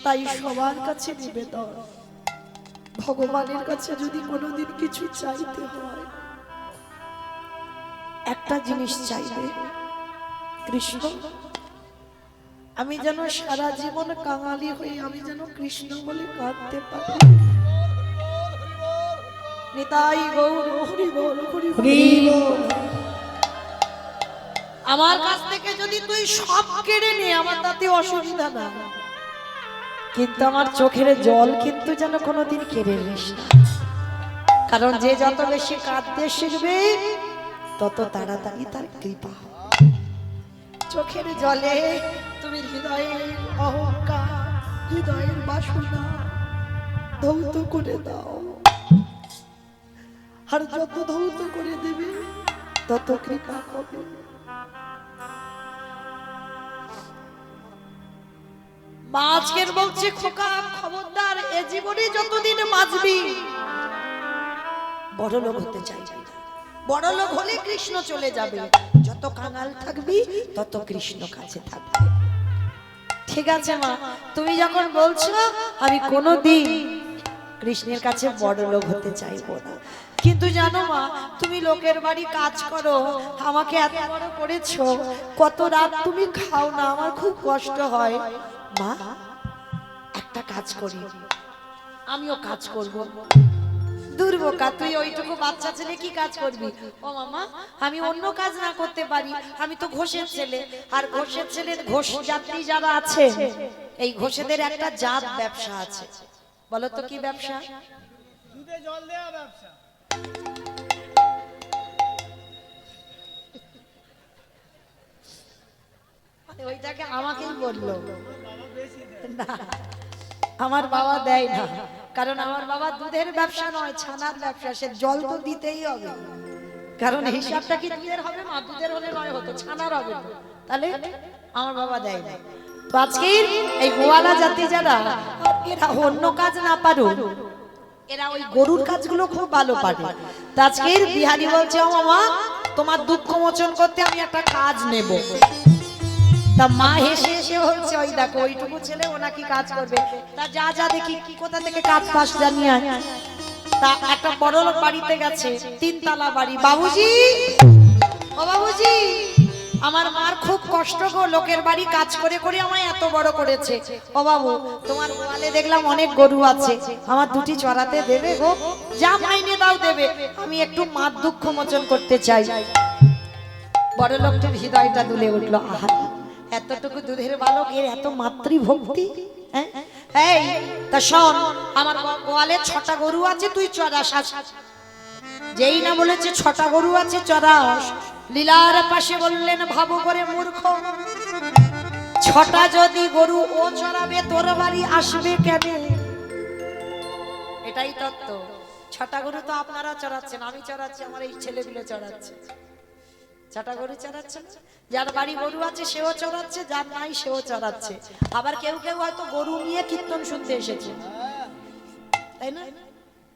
A: তাই সবার কাছে নিবেদন, ভগবানের কাছে যদি কোনোদিন কিছু চাইতে হয় একটা জিনিস চাইবে, কৃষ্ণ আমি যেন সারা জীবন কাঙালি হয়ে আমি যেন কৃষ্ণ বলে কাঁদতে পারি। নিতাই গৌর হরি বল হরি বল। আমার কাছ থেকে যদি তুই সব কেড়ে নে আমার তাতে অসুবিধা না, কিন্তু আমার চোখের জল কিন্তু যেন কোনোদিন কেড়ে নিস না। কারণ যে যত বেশি কাঁদতে শিখবে তত তাড়াতাড়ি তার কৃপা। চোখের জলে তুমি হৃদয়ের অহংকার, হৃদয়ের বাসনা ধৌত করে দাও, আর যত ধৌত করে দেবে তত কৃপা হবে। মা আজকের বলছে খোকা খবরদার, এ জীবনে যতদিন বাঁচবি বড় লোক হতে চাইবি না। বড় লোক হলে কৃষ্ণ চলে যাবে, যত কাঙাল থাকবি তত কৃষ্ণ কাছে থাকবে। ঠিক আছে মা, তুমি যখন বলছো আমি কোনোদিন কৃষ্ণের কাছে বড় লোক হতে চাইবো না। কিন্তু জানো মা, তুমি লোকের বাড়ি কাজ করো, আমাকে এত বড় করেছো, কত রাত তুমি খাও না, আমার খুব কষ্ট হয়। মা একটা কাজ করি, আমিও কাজ করব। দুর্বোকা তুই ওইটুকু বাচ্চা ছেলে কি কাজ করবি? ও মামা আমি অন্য কাজ না করতে পারি, আমি তো ঘোষের ছেলে, আর ঘোষের ছেলের ঘোষ যাত্রী যারা আছে এই ঘোষেদের একটা জাত ব্যবসা আছে। বলো তো কি ব্যবসা?
B: দুধে জল দেওয়া ব্যবসা।
A: ওইটাকে আমাকেই বললো না, আমার বাবা দেয় না, কারণ আমার বাবা দুধের ব্যবসা নয় ছানার ব্যবসা, সে জল তো দিতেই হবে, কারণ হিসাবটা কি দুধের হবে না, দুধের হলে নয় হতো ছানার হবে, তাহলে আমার বাবা দেয় না। তো আজকে এই গোয়ালা জাতি যারা এরা অন্য কাজ না পারো, এরা ওই গরুর কাজগুলো খুব ভালো পারে। তো আজকের বিহারী বলছে ও মামা তোমার দুঃখ মোচন করতে আমি একটা কাজ নেব। তা মা হেসে হেসে বলছে ওই দেখো ওইটুকু ছেলে ও নাকি কাজ করবে, তা যা যা দেখি কোথা থেকে কাজ পাস জানিয়ে আয়। তা একটা বড় লোক বাড়িতে গেছে, 3 তলা বাড়ি। বাবুজি ও বাবুজি, আমার মার খুব কষ্ট গো, লোকের বাড়ি কাজ করে করে আমায় এত বড় করেছে। ও বাবু তোমার গোয়ালে দেখলাম অনেক গরু আছে, আমার 2টি চড়াতে দেবে গো? যা মাইনে দাও দেবে, আমি একটু মার দুঃখ মোচন করতে চাই। বড় লোকটির হৃদয়টা দুলে উঠলো, আহা এতটুকু দুধের বালক এর এত মাতৃভক্তি। এই তা শোন, আমার গোয়ালে 6টা গরু আছে, তুই চড়াস। যেই না বলেছে 6টা গরু আছে চড়াস, লীলার পাশে বললেন ভাবো করে মূর্খ, 6টা যদি গরু ও চড়াবে তোর বাড়ি আসবে কেন? এটাই তত্ত্ব। 6টা গরু তো আপনারা চড়াচ্ছেন, আমি চড়াচ্ছি, আমার এই ছেলেগুলো চড়াচ্ছে। 6টা গরু চড়াচ্ছে, যার বাড়ি গরু আছে সেও চড়াচ্ছে, যার নাই সেও চড়াচ্ছে। আবার কেউ কেউ হয়তো গরু নিয়ে কীর্তন শুনতে এসেছে, তাই না?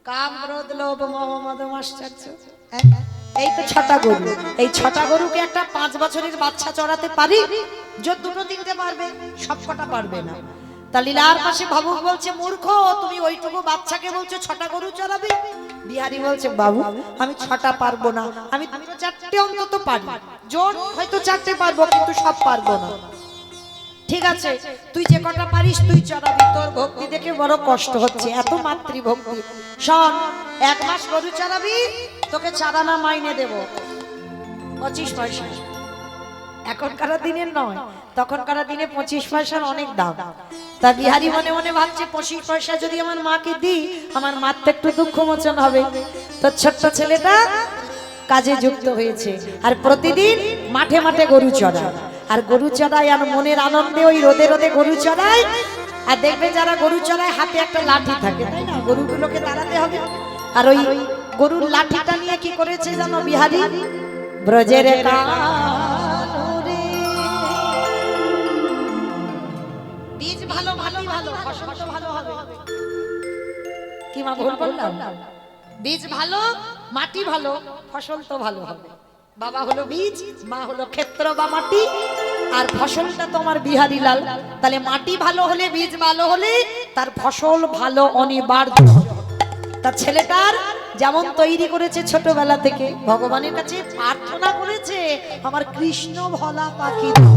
A: কাম ক্রোধ লোভ মোহ মদ মাশ্চর্য, এই তো 6টা গরু। এই 6টা গরুকে একটা 5 বছরের বাচ্চা চড়াতে পারি? যদি 2টো 3টে পারবে, সবকটা পারবে না। তা লীলার পাশে ভাবুক বলছে মূর্খ, তুমি ওইটুকু বাচ্চাকে বলছো 6টা গরু চড়াবে? বিহারী বলছে বাবু আমি 6টা পারবো না, আমি 4টে অন্তত পারি, জোর হয়তো 4টে পারবো, কিন্তু সব পারবো না। ঠিক আছে তুই যে কটা পারিস তুই চড়াবি, তোর ভক্তি দেখে বড় কষ্ট হচ্ছে, এত মাতৃভক্তি। শোন 1 মাস গরু চড়াবি, তোকে 4 আনা মাইনে দেব, 25 পয়সা। এখনকার দিনের নয়, তখনকার দিনে 25 পয়সার অনেক দাম। তা বিহারী মনে মনে ভাবছে 25 পয়সা যদি আমার মাকে দিই, আমার মার তো একটু দুঃখ মোচন হবে। তো ছোট্ট ছেলেটা কাজে যুক্ত হয়েছে, আর প্রতিদিন মাঠে মাঠে গরু চড়ায়, আর গরু চড়ায় আর মনের আনন্দে ওই রোদে রোদে গরু চড়ায়। আর দেখবে যারা গরু চড়ায় হাতে একটা লাঠি থাকে, তাই না? গরুগুলোকে দাঁড়াতে হবে, আর ওই গরুর লাঠিটা নিয়ে কি করেছে জানো বিহারী? ব্রজের কানরে। বীজ ভালো, মাটি ভালো, ফসল তো ভালো হবে। কি মা ভুল বললাম? বীজ ভালো, মাটি ভালো, ফসল তো ভালো হবে। বাবা হলো বীজ, মা হলো ক্ষেত্র বা মাটি, আর ফসলটা তোমার বিহারী লাল। তাহলে মাটি ভালো হলে, বীজ ভালো হলে তার ফসল ভালো অনিবার্য। তার ছেলেটার যেমন তৈরি করেছে ছোটবেলা থেকে, ভগবানের কাছে প্রার্থনা করেছে আমার কৃষ্ণ ভোলা পাখি দাও।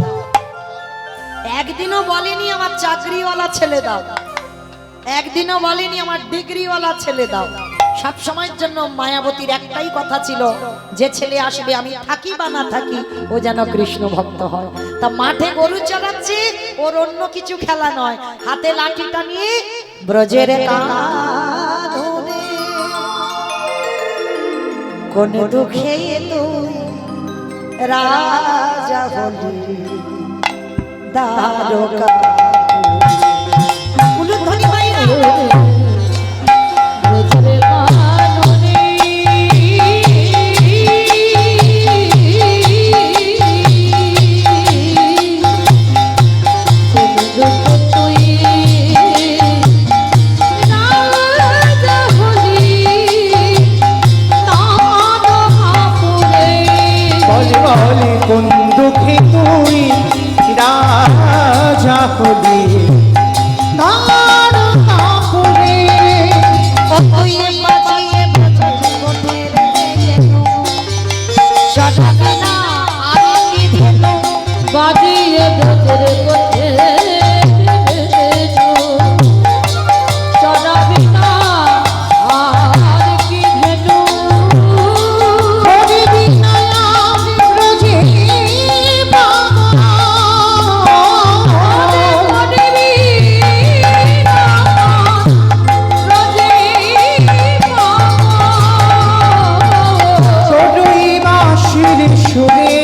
A: একদিনও বলেনি আমার চাকরিওয়ালা ছেলে দাও, একদিনও বলেনি আমার ডিগ্রিওয়ালা ছেলে দাও। সব সময়ের জন্য মায়াবতীর একটাই কথা ছিল, যে ছেলে আসবে আমি থাকি বা না থাকি ও যেন কৃষ্ণ ভক্ত হয়। তা মাঠে গরু চড়াচ্ছে, ওর অন্য কিছু খেলা নয়, হাতে লাঠিটা নিয়ে ব্রজের কানরে কোন দুঃখে তুই রাজা হলি দ্বারকা। উলুধ্বনি মাইরা
C: ব্রজের কাননে কোন দুঃখ তুই রাজা হলি তার হাপুরে।
D: বলে বলে কোন দুঃখে তুই রাজা হলি তার কাপড়ে।
A: তুই বাজিয়ে বাজিয়ে মনের বেনু, সদাবে না আর কি ধেনু।
C: বাজিয়ে ব্রজের পথে চড়াবি না আর কি ধেনু।
D: হরিবি না আমি ব্রজে বাবা।
C: চড়িবি না ব্রজে
D: চড়ুই বাঁশির সুরে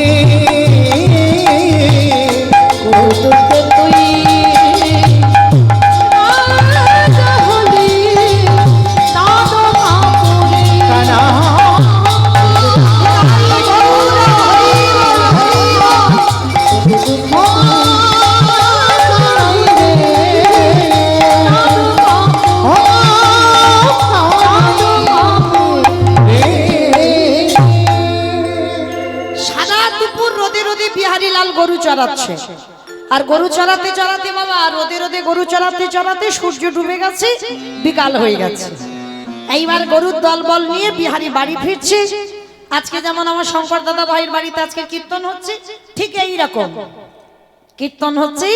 C: কৌতুকে তুই রাজা হলি তার হাপুরে।
D: কানা
A: সারা দুপুর রোদে রোদে বিহারী লাল গরু চড়াচ্ছে, আর গরু চড়াতে চড়াতে বাবা রোদে রোদে গরু চড়াতে চড়াতে সূর্য ডুবে গেছে, বিকাল হয়ে গেছে। এইবার গরুর দলবল নিয়ে বিহারী বাড়ি ফিরছে। আজকে যেমন আমার শঙ্কর দাদা ভাইয়ের বাড়িতে আজকে কীর্তন হচ্ছে, ঠিক এই রকম কীর্তন হচ্ছে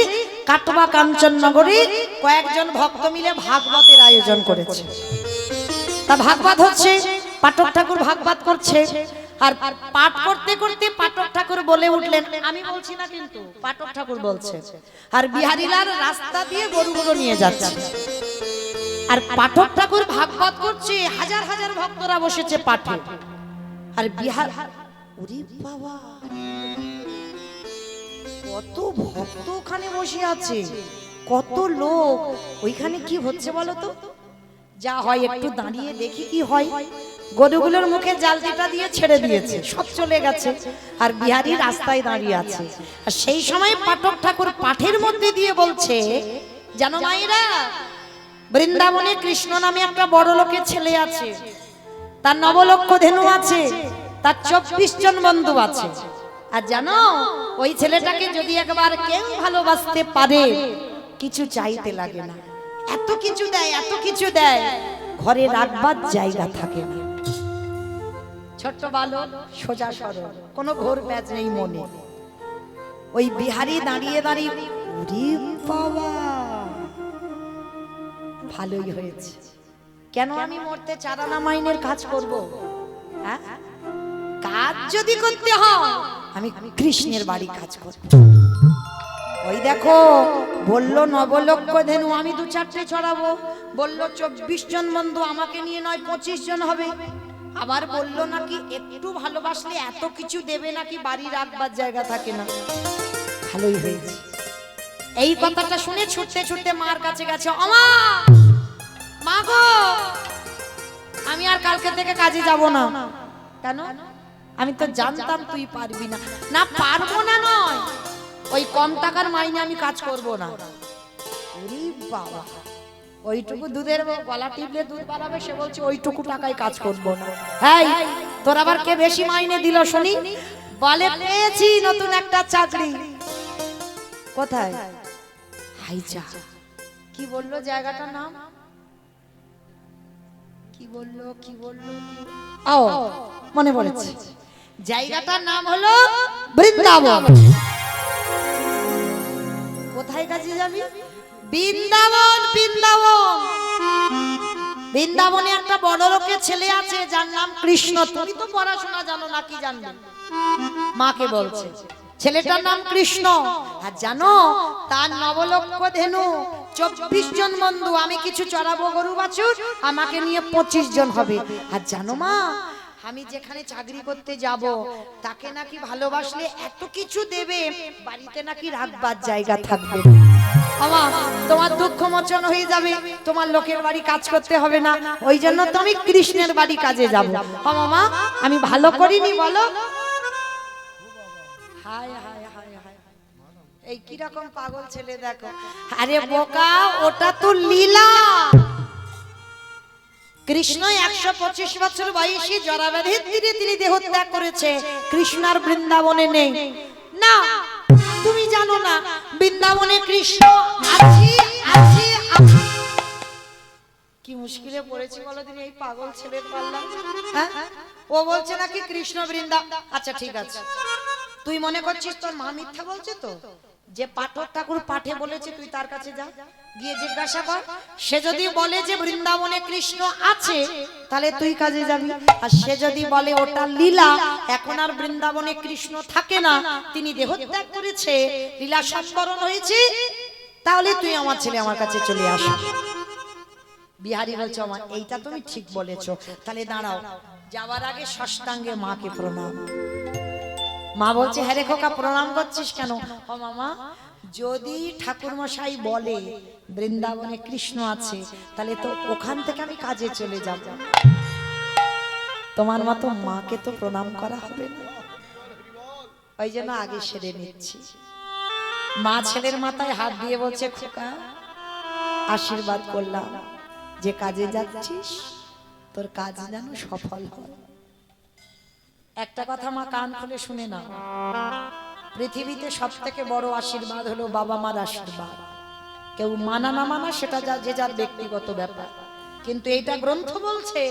A: কাটোয়া কাঞ্চননগরে। কয়েকজন ভক্ত মিলে ভাগবতের আয়োজন করেছে। তা ভাগবত হচ্ছে, পাঠক ঠাকুর ভাগবত করছে, আর পাঠ করতে করতে পাঠক ঠাকুর বলে উঠলেন, আমি বলছি না কিন্তু পাঠক ঠাকুর বলছে, আর বিহারীলাল রাস্তা দিয়ে গরুগুলো নিয়ে যাচ্ছে, আর পাঠক ঠাকুর ভাগবত করছে, হাজার হাজার ভক্তরা বসেছে পাঠে, আর বিহার ওরে বাবা কত ভক্ত ওখানে বসে আছে, কত লোক, ওইখানে কি হচ্ছে বলো তো? যা হয় একটু দাঁড়িয়ে দেখি কি হয়। গরুগুলোর মুখে জালতিটা দিয়ে ছেড়ে দিয়েছে, সব চলে গেছে, আর বিহারী রাস্তায় দাঁড়িয়ে আছে। আর সেই সময় পাঠক ঠাকুর পাঠের মধ্যে দিয়ে বলছে, জানো মায়েরা, বৃন্দাবনে কৃষ্ণ নামে একটা বড় লোকের ছেলে আছে, তার 9 লক্ষ ধেনু আছে, তার 24 জন বন্ধু আছে। আর জানো ওই ছেলেটাকে যদি একবার কেউ ভালোবাসতে পারে কিছু চাইতে লাগে না, এত কিছু দেয়, এত কিছু দেয়, ঘরে রাখবার জায়গা থাকে না। ছোট্ট বালক, সোজা সরল, কোনো ঘোর প্যাচ নেই মনে। ওই বিহারী দাঁড়িয়ে দাঁড়িয়ে, ওরে বাবা ভালোই হয়েছে, কেন আমি মরতে 4 আনা মাইনের কাজ করব? হ্যাঁ, কাজ যদি করতে হয় আমি কৃষ্ণের বাড়ি কাজ করব। ওই দেখো বললো 9 লক্ষ ধেনু, আমি 2-4টে ছড়াবো। বললো 24 জন বন্ধু, আমাকে নিয়ে নয় 25 জন হবে। আবার বললো নাকি একটু ভালোবাসলে এত কিছু দেবে, নাকি বাড়ি রাখবার জায়গা থাকে না। ভালোই হয়েছে। এই কথাটা শুনে ছুটতে ছুটতে মার কাছে গেছে, আমা মা গো, আমি আর কালকে থেকে কাজে যাব না। কেন? আমি তো জানতাম তুই পারবি না। না পারবো না নয়, ওই কম টাকার মাইনে আমি কাজ করব না। ওরে বাবা, ওইটুকু দুধের গলা টিপলে দুধ বাড়াবে, সে বলছে ওইটুকু টাকায় কাজ করব না। হ্যাঁ, তোর আবার কে বেশি মাইনে দিল শুনি? বলে পেয়েছি নতুন একটা চাকরি। কোথায়? হাইজা। কি বললো জায়গাটার নাম? কি বললো? ও মনে পড়েছে, জায়গাটার নাম হলো বৃন্দাবন। কোথায় কাজে যাবি? বৃন্দাবন। বৃন্দাবনে একটা বড় লোকের ছেলে আছে যার নাম কৃষ্ণ। তুমি তো পড়াশোনা জানো না, কি জানবে? মাকে বলছে ছেলেটার নাম কৃষ্ণ। আর জানো তার নবলক্ষ ধেনু, 24 জন বন্ধু। আমি কিছু চড়াবো গরু বাছুর, আমাকে নিয়ে 25 জন হবে। আর জানো মা, আমি যেখানে চাকরি করতে যাব তাকে নাকি ভালোবাসলে এত কিছু দেবে, বাড়িতে নাকি রাখবার জায়গা থাকবে। আমা, তোমার দুঃখ মোচন হয়ে যাবে, তোমার লোকের বাড়ি কাজ করতে হবে না। ওই জন্য তো আমি কৃষ্ণের বাড়ি কাজে যাব। মা, আমি ভালো করিনি বলো? হায় হায় হায় হায়, এই কি রকম পাগল ছেলে দেখো। আরে বোকা, ওটা তো লীলা। কৃষ্ণ 125 বছর বয়সী জরাব্যাধির ধীরে ধীরে দেহ ত্যাগ করেছে। কৃষ্ণার বৃন্দাবনে নেই না, তুমি জানো না বৃন্দাবনে কৃষ্ণ আছে। কি মুশকিলে পড়েছি বলো দিন এই পাগল ছেলের পাল্লা। হ্যাঁ, ও বলছে নাকি কৃষ্ণ বৃন্দাবন। আচ্ছা ঠিক আছে, তুই মনে করছিস তোর মা মিথ্যা বলছে? তো যে পাঠক ঠাকুর পাঠে বলেছে, তুই তার কাছে যা, গিয়ে জিজ্ঞাসা কর। সে যদি বলে যে বৃন্দাবনে কৃষ্ণ আছে, তাহলে তুই কাজে যাবি। আর সে যদি বলে ওটা লীলা, এখন আর বৃন্দাবনে কৃষ্ণ থাকে না, তিনি দেহত্যাগ করেছে, লীলা সম্বরণ হয়েছে, তাহলে তুই আমার ছেলে আমার কাছে চলে আস। বিহারী বলছে আমার এইটা তুমি ঠিক বলেছো, তাহলে দাঁড়াও, যাওয়ার আগে ষষ্ঠাঙ্গে মাকে প্রণাম। মা বলছে হ্যাঁ রে খোকা, প্রণাম করছিস কেন? ও মামা, যদি ঠাকুর মশাই বলে বৃন্দাবনে কৃষ্ণ আছে, তাহলে তো ওখান থেকে আমি কাজে চলে যাব, তোমার মতো মাকে তো প্রণাম করা হবে না, ওই জন্য আগে সেরে নিচ্ছি। মা ছেলের মাথায় হাত দিয়ে বলছে খোকা, আশীর্বাদ করলাম যে কাজে যাচ্ছিস তোর কাজ যেন সফল হয়। একটা কথা মা কান খুলে শুনে নাও, পৃথিবীতে সব থেকে বড় আশীর্বাদ হলো বাবা মার আশীর্বাদ। কেউ মানা না মানা সেটা যে যার ব্যক্তিগত ব্যাপার, কিন্তু এইটা গ্রন্থ বলছে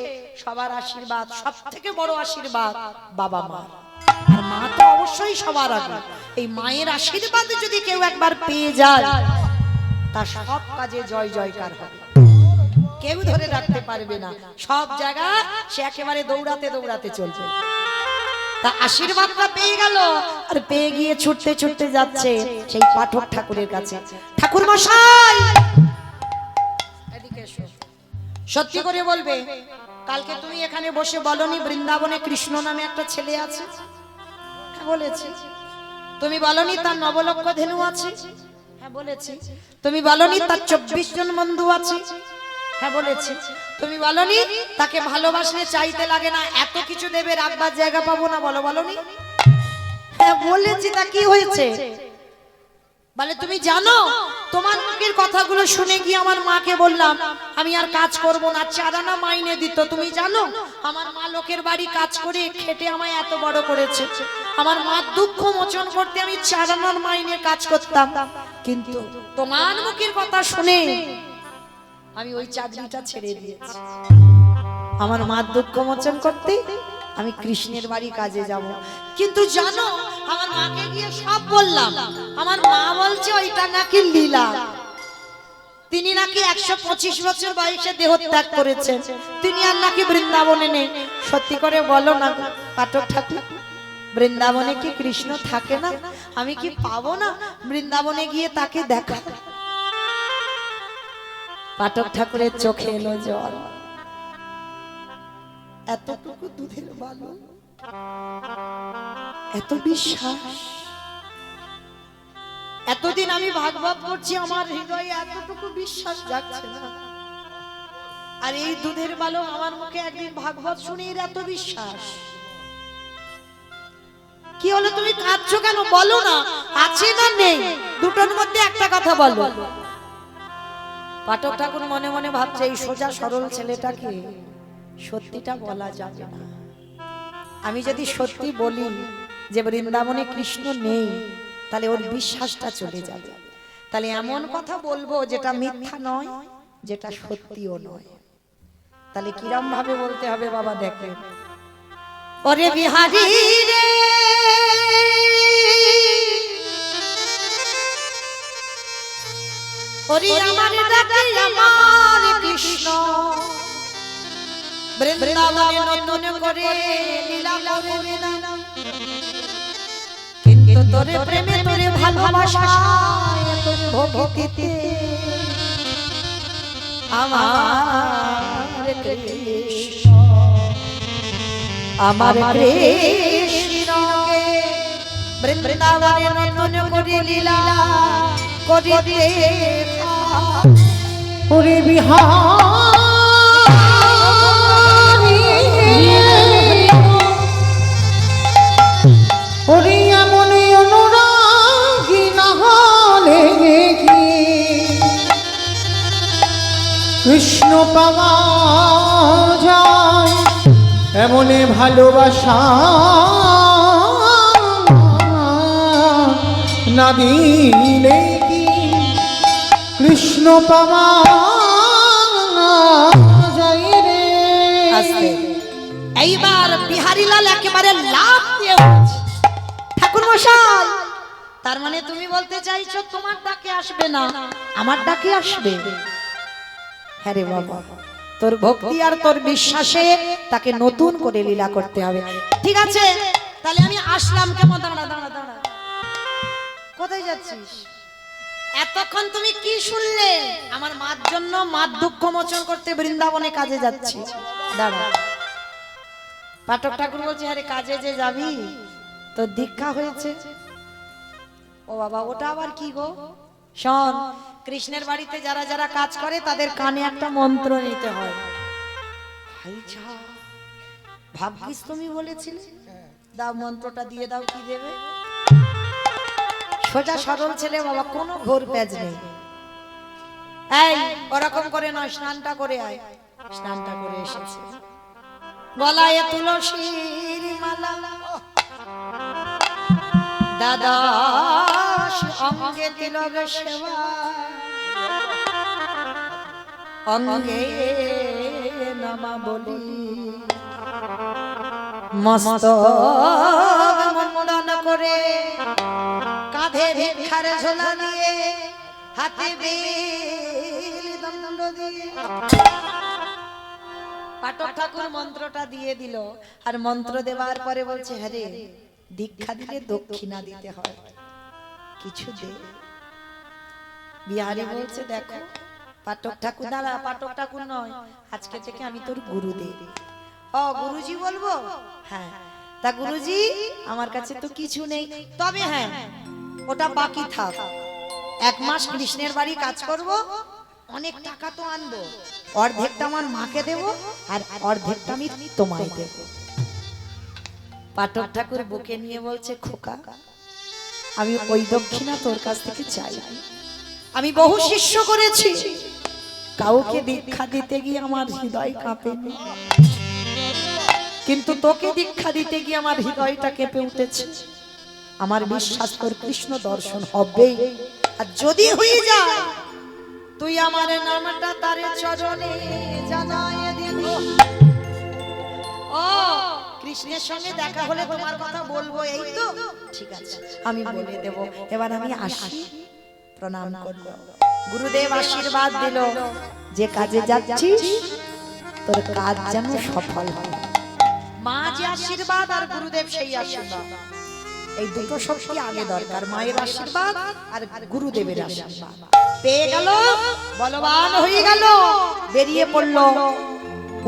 A: সবার আশীর্বাদ, সব থেকে বড় আশীর্বাদ বাবা মা। আর মা তো অবশ্যই সবার আগে। এই মায়ের আশীর্বাদ যদি কেউ একবার পেয়ে যায়, তার সব কাজে জয় জয়কার হবে, কেউ ধরে রাখতে পারবে না, সব জায়গায় সে একেবারে দৌড়াতে দৌড়াতে চলবে। তা আশীর্বাদটা পেয়ে গেল, আর পেয়ে গিয়ে ছুটতে ছুটতে যাচ্ছে সেই পাঠক ঠাকুরের কাছে। ঠাকুর মশাই, এদিকে এসো, সত্যি করে বলবে, কালকে তুমি এখানে বসে বলনি বৃন্দাবনে কৃষ্ণ নামে একটা ছেলে আছে? হ্যাঁ বলেছি। তুমি বলনি তার নবলক্ষ ধেনু আছে? হ্যাঁ বলেছি। তুমি বলনি তার 24 জন বন্ধু আছে? হ্যাঁ বলেছি। তুমি বলনি তাকে ভালোবাসলে চাইতে লাগে না, এত কিছু দেবে, রাখবার জায়গা পাবো না, বলনি? হ্যাঁ বলেছি। তা কি হয়েছে? বলে তুমি জানো, তোমার মুখের কথাগুলো শুনে গিয়ে আমার মাকে বললাম আমি আর কাজ করব না, 4 আনা মাইনে দিত। তুমি জানো আমার মা লোকের বাড়ি কাজ করে খেটে আমায় এত বড় করেছে, আমার মার দুঃখ মোচন করতে আমি 4 আনার মাইনে কাজ করতাম, কিন্তু তোমার মুখের কথা শুনে আমি ওই চাকরিটা ছেড়ে দিয়েছি। আমার মার দুঃখ মোচন করতে আমি কৃষ্ণের বাড়ি কাজে যাব। কিন্তু জানো আমার মাকে গিয়ে সব বললাম, আমার মা বলছে ওইটা নাকি লীলা, তিনি নাকি 125 বছর বয়সে দেহ ত্যাগ করেছেন, তিনি আর নাকি বৃন্দাবনে নেই। সত্যি করে বলো না পাঠক ঠাকুর, বৃন্দাবনে কি কৃষ্ণ থাকে না? আমি কি পাবো না বৃন্দাবনে গিয়ে তাকে দেখা? পাঠক ঠাকুরের চোখে এলো জল। এতটুকু দুধের বালু, এত বিশ্বাস। এতদিন আমি ভাগবত করছি, আমার হৃদয়ে এতটুকু বিশ্বাস জাগছে না। আর এই দুধের বালক আমার মুখে একদিন ভাগবত শুনে এত বিশ্বাস। কি হলো তুমি কাঁদছো কেন বলো না, আছে না নেই দুটোর মধ্যে একটা কথা বলো। পাঠক ঠাকুর মনে মনে ভাবছে এই সোজা সরল ছেলেটাকে সত্যিটা বলা যাবে না। আমি যদি সত্যি বলি যে বৃন্দাবনে কৃষ্ণ নেই তাহলে ওর বিশ্বাসটা চলে যাবে। তাহলে এমন কথা বলবো যেটা মিথ্যা নয়, যেটা সত্যিও নয়। তাহলে কিরম ভাবে বলতে হবে বাবা দেখেন। ওরে বিহারী রে ওরে আমার ডাকে আমার কৃষ্ণ বৃন্দাবনে নতুন করে লীলা করে না, কিন্তু তোরে প্রেমে তোরে ভালোবাসা তোর ভক্তিতে আমার কৃষ্ণ আমার কৃষ্ণকে বৃন্দাবনে নতুন করে লীলা করিতে
D: ওরে বিহারী ওরে এমন অনুরাগী না হলে কি কৃষ্ণ পাওয়া যায়, এমনে ভালোবাসা না দিলে কি কৃষ্ণ পাওয়া যায় রে।
A: আস্তে এইবার বিহারীলাল একেবারে লাফ দিয়ে উঠেছে। ঠাকুর মশাই, তার মানে তুমি বলতে চাইছো তোমার ডাকে আসবে না, আমার ডাকে আসবে? হ্যাঁ রে বাবা, তোর ভক্তি আর তোর বিশ্বাসে তাকে নতুন করে লীলা করতে হবে। ঠিক আছে, তাহলে আমি আসলাম। কেমন? দাঁড়া দাঁড়া দাঁড়া, কোথায় যাচ্ছিস? এতক্ষণ তুমি কি শুনলে? আমার মার জন্য মার দুঃখ মোচন করতে বৃন্দাবনে কাজে যাচ্ছি। দাঁড়া। পাঠক ঠাকুর বলছে আরে কাজে যে যাবি তোর দীক্ষা হয়েছে। ও বাবা, ওটা আবার কি গো? শোন, কৃষ্ণের বাড়িতে যারা যারা কাজ করে তাদের কানে একটা মন্ত্র নিতে হয়। ভাগ্যিস তুমি বলেছিলে, দাও মন্ত্রটা দিয়ে দাও। কি দেবে? সোজা সরল ছেলে বাবা, কোনো ঘোর প্যাজ নেই। এই ওরকম করে নয়, স্নানটা করে আয়। স্নানটা করে এসেছে, গলায় তুলসীর মালা, দাদা অঙ্গে তিলক সেবা, অঙ্গে নমা বলি, মস্তক মুন্ডন করে, কাঁধে ভিক্ষার ঝোলা দিয়ে, হাতে বেল দণ্ড দিয়ে। পাঠক ঠাকুর মন্ত্রটা দিয়ে দিল, আর মন্ত্র দেওয়ার পরে বলছে হ্যাঁ রে, দীক্ষা দিলে দক্ষিণা দিতে হয়, কিছু দে। বিহারী বলছে দেখো পাঠক ঠাকুর, দাঁড়া, পাঠক ঠাকুর নয়, আজকে থেকে আমি তোর গুরুদেব। ও গুরুজি বলবো? হ্যাঁ। তা গুরুজি আমার কাছে তো কিছু নেই, তবে হ্যাঁ ওটা বাকি থাক, 1 মাস কৃষ্ণের বাড়ি কাজ করব, অনেক টাকা তো আনবো, অর্ধেকটা আমার মাকে দেব আর অর্ধেকটা আমি তোমায় দেব। পাঠক ঠাকুর বুকে নিয়ে বলছে খোকা, আমি ওই দক্ষিণা তোর কাছ থেকে চাই। আমি বহু শিষ্য করেছি, কাউকে দীক্ষা দিতে গিয়ে আমার হৃদয় কাঁপেনি, কিন্তু তোকে দীক্ষা দিতে গিয়ে আমার হৃদয়টা কেঁপে উঠেছে। আমার বিশ্বাস তোর কৃষ্ণ দর্শন হবে, আর যদি হয়ে যায় তুই আমার নামটা তার চরণে জানায় দিবি। ও কৃষ্ণের সঙ্গে দেখা হলে তোমার কথা বলবো, এই তো? ঠিক আছে, আমি বলে দেব। এবার আমি আসি, প্রণাম করব। গুরুদেব আশীর্বাদ দিল, যে কাজে যাচ্ছিস তোর কাজ যেন সফল হয়। মা যে আশীর্বাদ আর গুরুদেব সেই আশীর্বাদ, এই দুটো শক্তি আগে দরকার, মায়ের আশীর্বাদ আর গুরুদেবের আশীর্বাদ। পেয়ে গেল, বলবান হয়ে গেল, বেরিয়ে পড়ল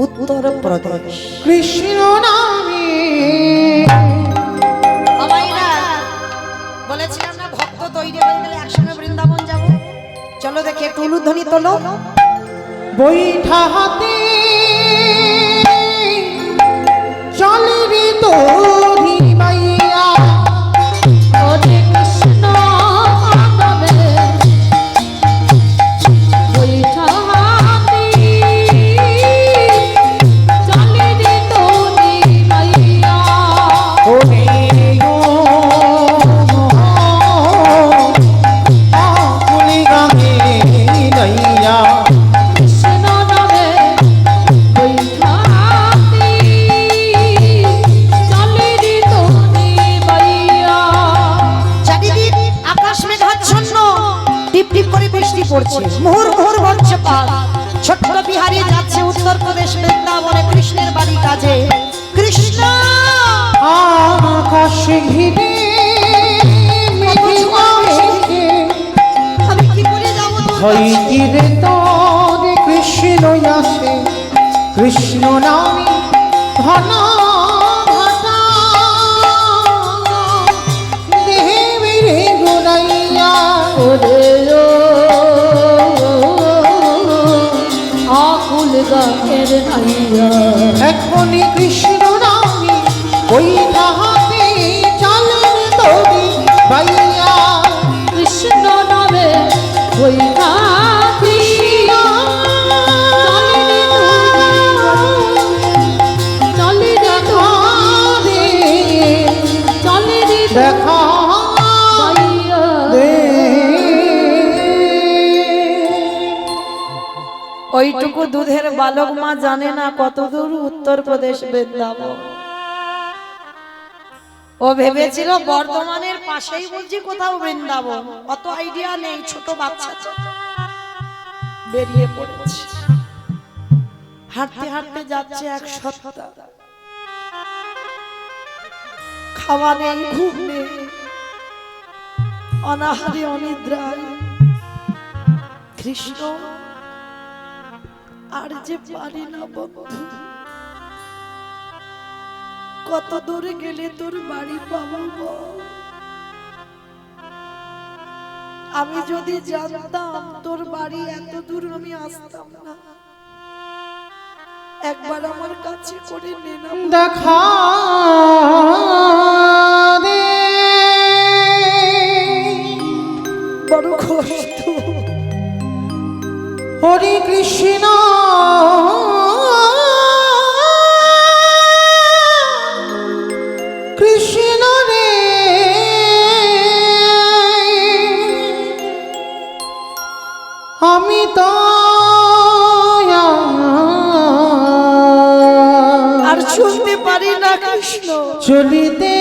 A: উত্তর প্রদেশ।
D: কৃষ্ণ নামে
A: বলেছিলাম না, ভক্ত তৈরি হয়ে গেলে একসঙ্গে বৃন্দাবন যাব। চলো দেখি একটু উলুধ্বনি তোলো।
D: বৈঠা হাতে চলে রে তোরি মাইয়া
A: টিপ করে বৃষ্টি পড়ছে, মুহুর মুহুর বজ্রপাত। ছোট্ট বিহারী যাচ্ছে উত্তরপ্রদেশ বৃন্দাবনে কৃষ্ণের বাড়ি কাজে। কৃষ্ণ
D: আকাশ ঘিরে
A: আমি কি করে যাবো তোর
D: হই
A: কাছে?
D: তীরে তোরে কৃষ্ণ আসে, কৃষ্ণ নামে ঘন ঘটা দেবীরে গুনাইয়া
C: ওরে ও আকুল গানের নাইয়া
D: এখনই কৃষ্ণ নামে ওই হাতে চলেন তোরে বাইয়া
C: কৃষ্ণ নামে ওই কৃষ্ণ চলে রে চলে রে
D: দেখা
C: বাইয়া
D: দে
A: ওইটুকু দুধের বালক মা জানে না কত দূর উত্তরপ্রদেশ বৃন্দাবন। ও ভেবেছিল বর্ধমানের পাশেই বলছি কোথাও বৃন্দাবন, অত আইডিয়া নেই। ছোট বাচ্চা তো। বেরিয়ে পড়েছে, হাঁটতে হাঁটতে যাচ্ছে এক সপ্তাহ। খাওয়া নেই, ঘুম নেই, অনাহারে অনিদ্রায়। কৃষ্ণ আর যে পারি না বন্ধু, কত দূরে গেলে তোর বাড়ি পাবো বল? আমি যদি জানতাম তোর বাড়ি এত দূর আমি আসতাম না। একবার আমার কাছে করে নে না।
D: দেখা দে
A: বড় কষ্ট।
D: হরে কৃষ্ণ কৃষ্ণ রে আমি তো
A: আর শুনতে পারি না কৃষ্ণ।
D: চলিতে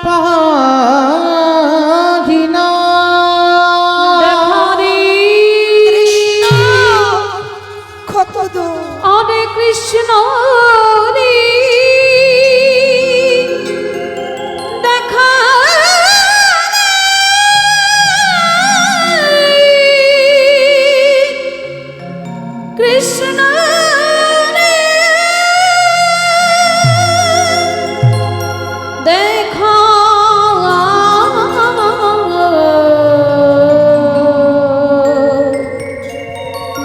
D: পারি না
A: কৃষ্ণ কত দূর?
C: হরে কৃষ্ণ রে দেখা কৃষ্ণ রে দেখা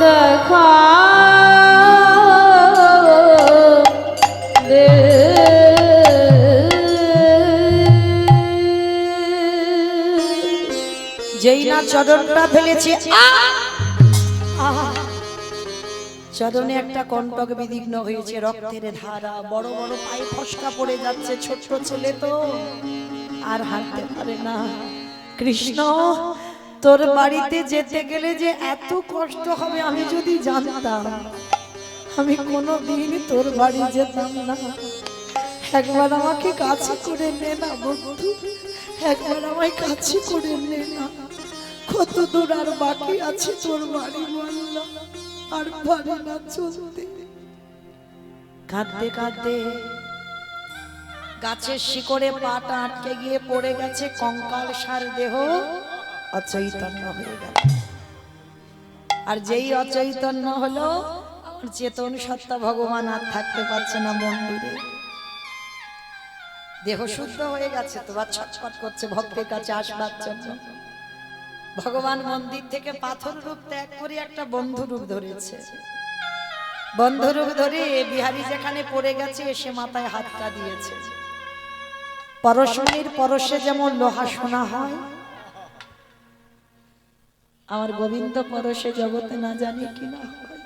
C: দেখা দে
A: যেই না চরণটা ফেলেছে, চরণে একটা কণ্টক বিদীর্ণ হয়েছে, রক্তের ধারা, বড় বড় পায়ে ফসকা পড়ে যাচ্ছে। ছোট্ট ছেলে তো আর হাঁটতে পারে না। কৃষ্ণ তোর বাড়িতে যেতে গেলে যে এত কষ্ট হবে আমি যদি জানতাম, আমি কোনোদিন তোর বাড়ি যেতাম না। একবার আমাকে কাছে করে নে না বন্ধু, একবার আমায় কাছে করে নে না। কত দূর আর বাকি আছে তোর বাড়ি বললাম, আর পারি না চলতে। কাঁদতে কাঁদতে গাছের শিকড়ে পাটা আটকে গিয়ে পড়ে গেছে, কঙ্কাল সার দেহ অচৈতন্য হয়ে গেল। আর যেই অচৈতন্য হলো, চেতন সত্তা ভগবান আর থাকতে পারছে না মন্দিরে। দেহ শুদ্ধ হয়ে গেছে, তোমার ছটফট করছে ভক্তের কাছে আসবার জন্য। ভগবান মন্দির থেকে পাথর রূপ ত্যাগ করে একটা বন্ধু রূপ ধরেছে। বন্ধু রূপ ধরে বিহারী যেখানে পড়ে গেছে এসে মাথায় হাতটা দিয়েছে। পরশমণির পরশে যেমন লোহা সোনা হয়, আমার গোবিন্দ পরশে জগতে না জানি কি না হয়।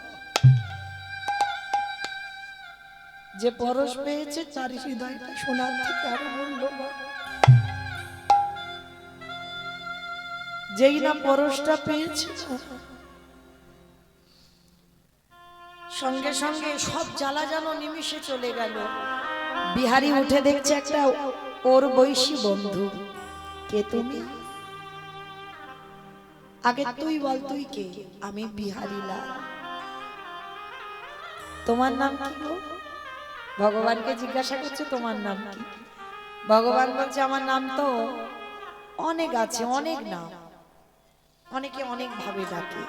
A: যে পরশ পেয়েছে তার হৃদয়টা সোনার থেকে আরো মূল্যবান। যেই না পরশটা পেয়েছে, সঙ্গে সঙ্গে সব জ্বালা যেন নিমিষে চলে গেল। বিহারী উঠে দেখছে একটা ওর বৈশী বন্ধু কে তুমি? আগে তুই বল, তুই কে? আমি বিহারী লাল। তোমার নাম কি গো? ভগবানকে জিজ্ঞাসা করছে তোমার নাম কি? ভগবান বলছে আমার নাম তো অনেক আছে, অনেক নাম, অনেকে অনেক ভাবে ডাকে,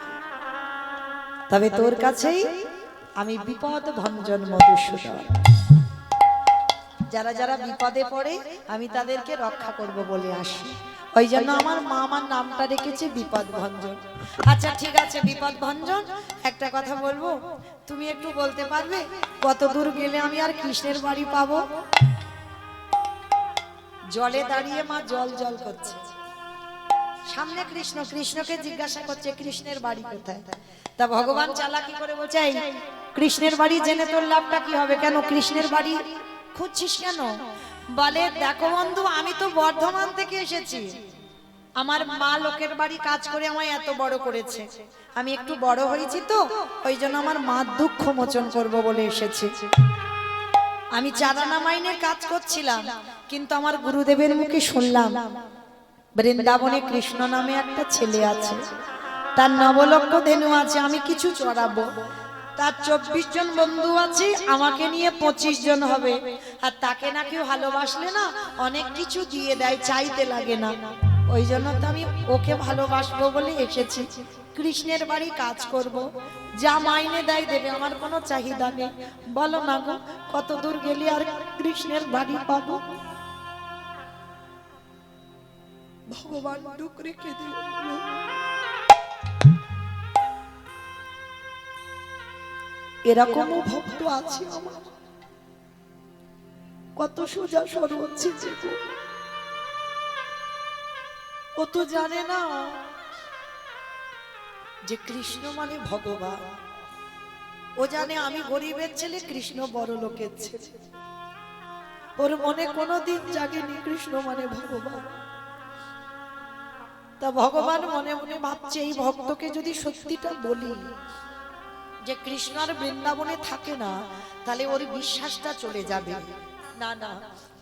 A: তবে তোর কাছেই আমি বিপদ ভঞ্জন মধুসূদন। যারা যারা বিপদে পড়ে আমি তাদেরকে রক্ষা করব বলে আসি, ওই জন্য আমার মা আমার নামটা রেখেছে বিপদ ভঞ্জন। আচ্ছা ঠিক আছে বিপদ ভঞ্জন, একটা কথা বলবো, তুমি একটু বলতে পারবে কত দূর গেলে আমি আর কৃষ্ণের বাড়ি পাবো? জলে দাঁড়িয়ে মা জল জল করছে, সামনে কৃষ্ণ, কৃষ্ণকে জিজ্ঞাসা করছে কৃষ্ণের বাড়ি কোথায়? তা ভগবান চালাকি করে বলছে এই কৃষ্ণের বাড়ি জেনে তোর লাভটা কি হবে? কেন কৃষ্ণের বাড়ি খুঁজছিস কেন? বলে দেখো বন্ধু, আমি তো বর্ধমান থেকে এসেছি, আমার মা লোকের বাড়ি কাজ করে আমায় এত বড় করেছে, আমি একটু বড় হয়েছি তো ওই জন্য আমার মা দুঃখ মোচন করব বলে এসেছি। আমি চারানা মাইনের কাজ করছিলাম, কিন্তু আমার গুরুদেবের মুখে শুনলাম বৃন্দাবনে কৃষ্ণ নামে একটা ছেলে আছে, তার নবলক্ষ ধেনু আছে, আমি কিছু চড়াবো, তার 24 জন বন্ধু আছে, আমাকে নিয়ে 25 জন হবে, আর তাকে না কেউ ভালোবাসলে না অনেক কিছু দিয়ে দেয়, চাইতে লাগে না, ওই জন্য তো আমি ওকে ভালোবাসবো বলে এসেছি, কৃষ্ণের বাড়ি কাজ করব, যা মাইনে দেয় দেবে, আমার কোনো চাহিদা নেই। বলো না গো কত দূর গেলে আর কৃষ্ণের বাড়ি পাবো? ভগবান দুঃখ রেখে দিল। এরকমও ভক্ত আছে আমার, কত সোজা সরল হচ্ছে যে ও তো জানে না যে কৃষ্ণ মানে ভগবান, ও জানে আমি গরিবের ছেলে, কৃষ্ণ বড় লোকের ছেলে, ওর মনে কোনোদিন জাগেনি কৃষ্ণ মানে ভগবান। তা ভগবান মনে মনে ভাবছে এই ভক্তকে যদি সত্যিটা বলি যে কৃষ্ণ আর বৃন্দাবনে থাকে না, তাহলে ওর বিশ্বাসটা চলে যাবে, না না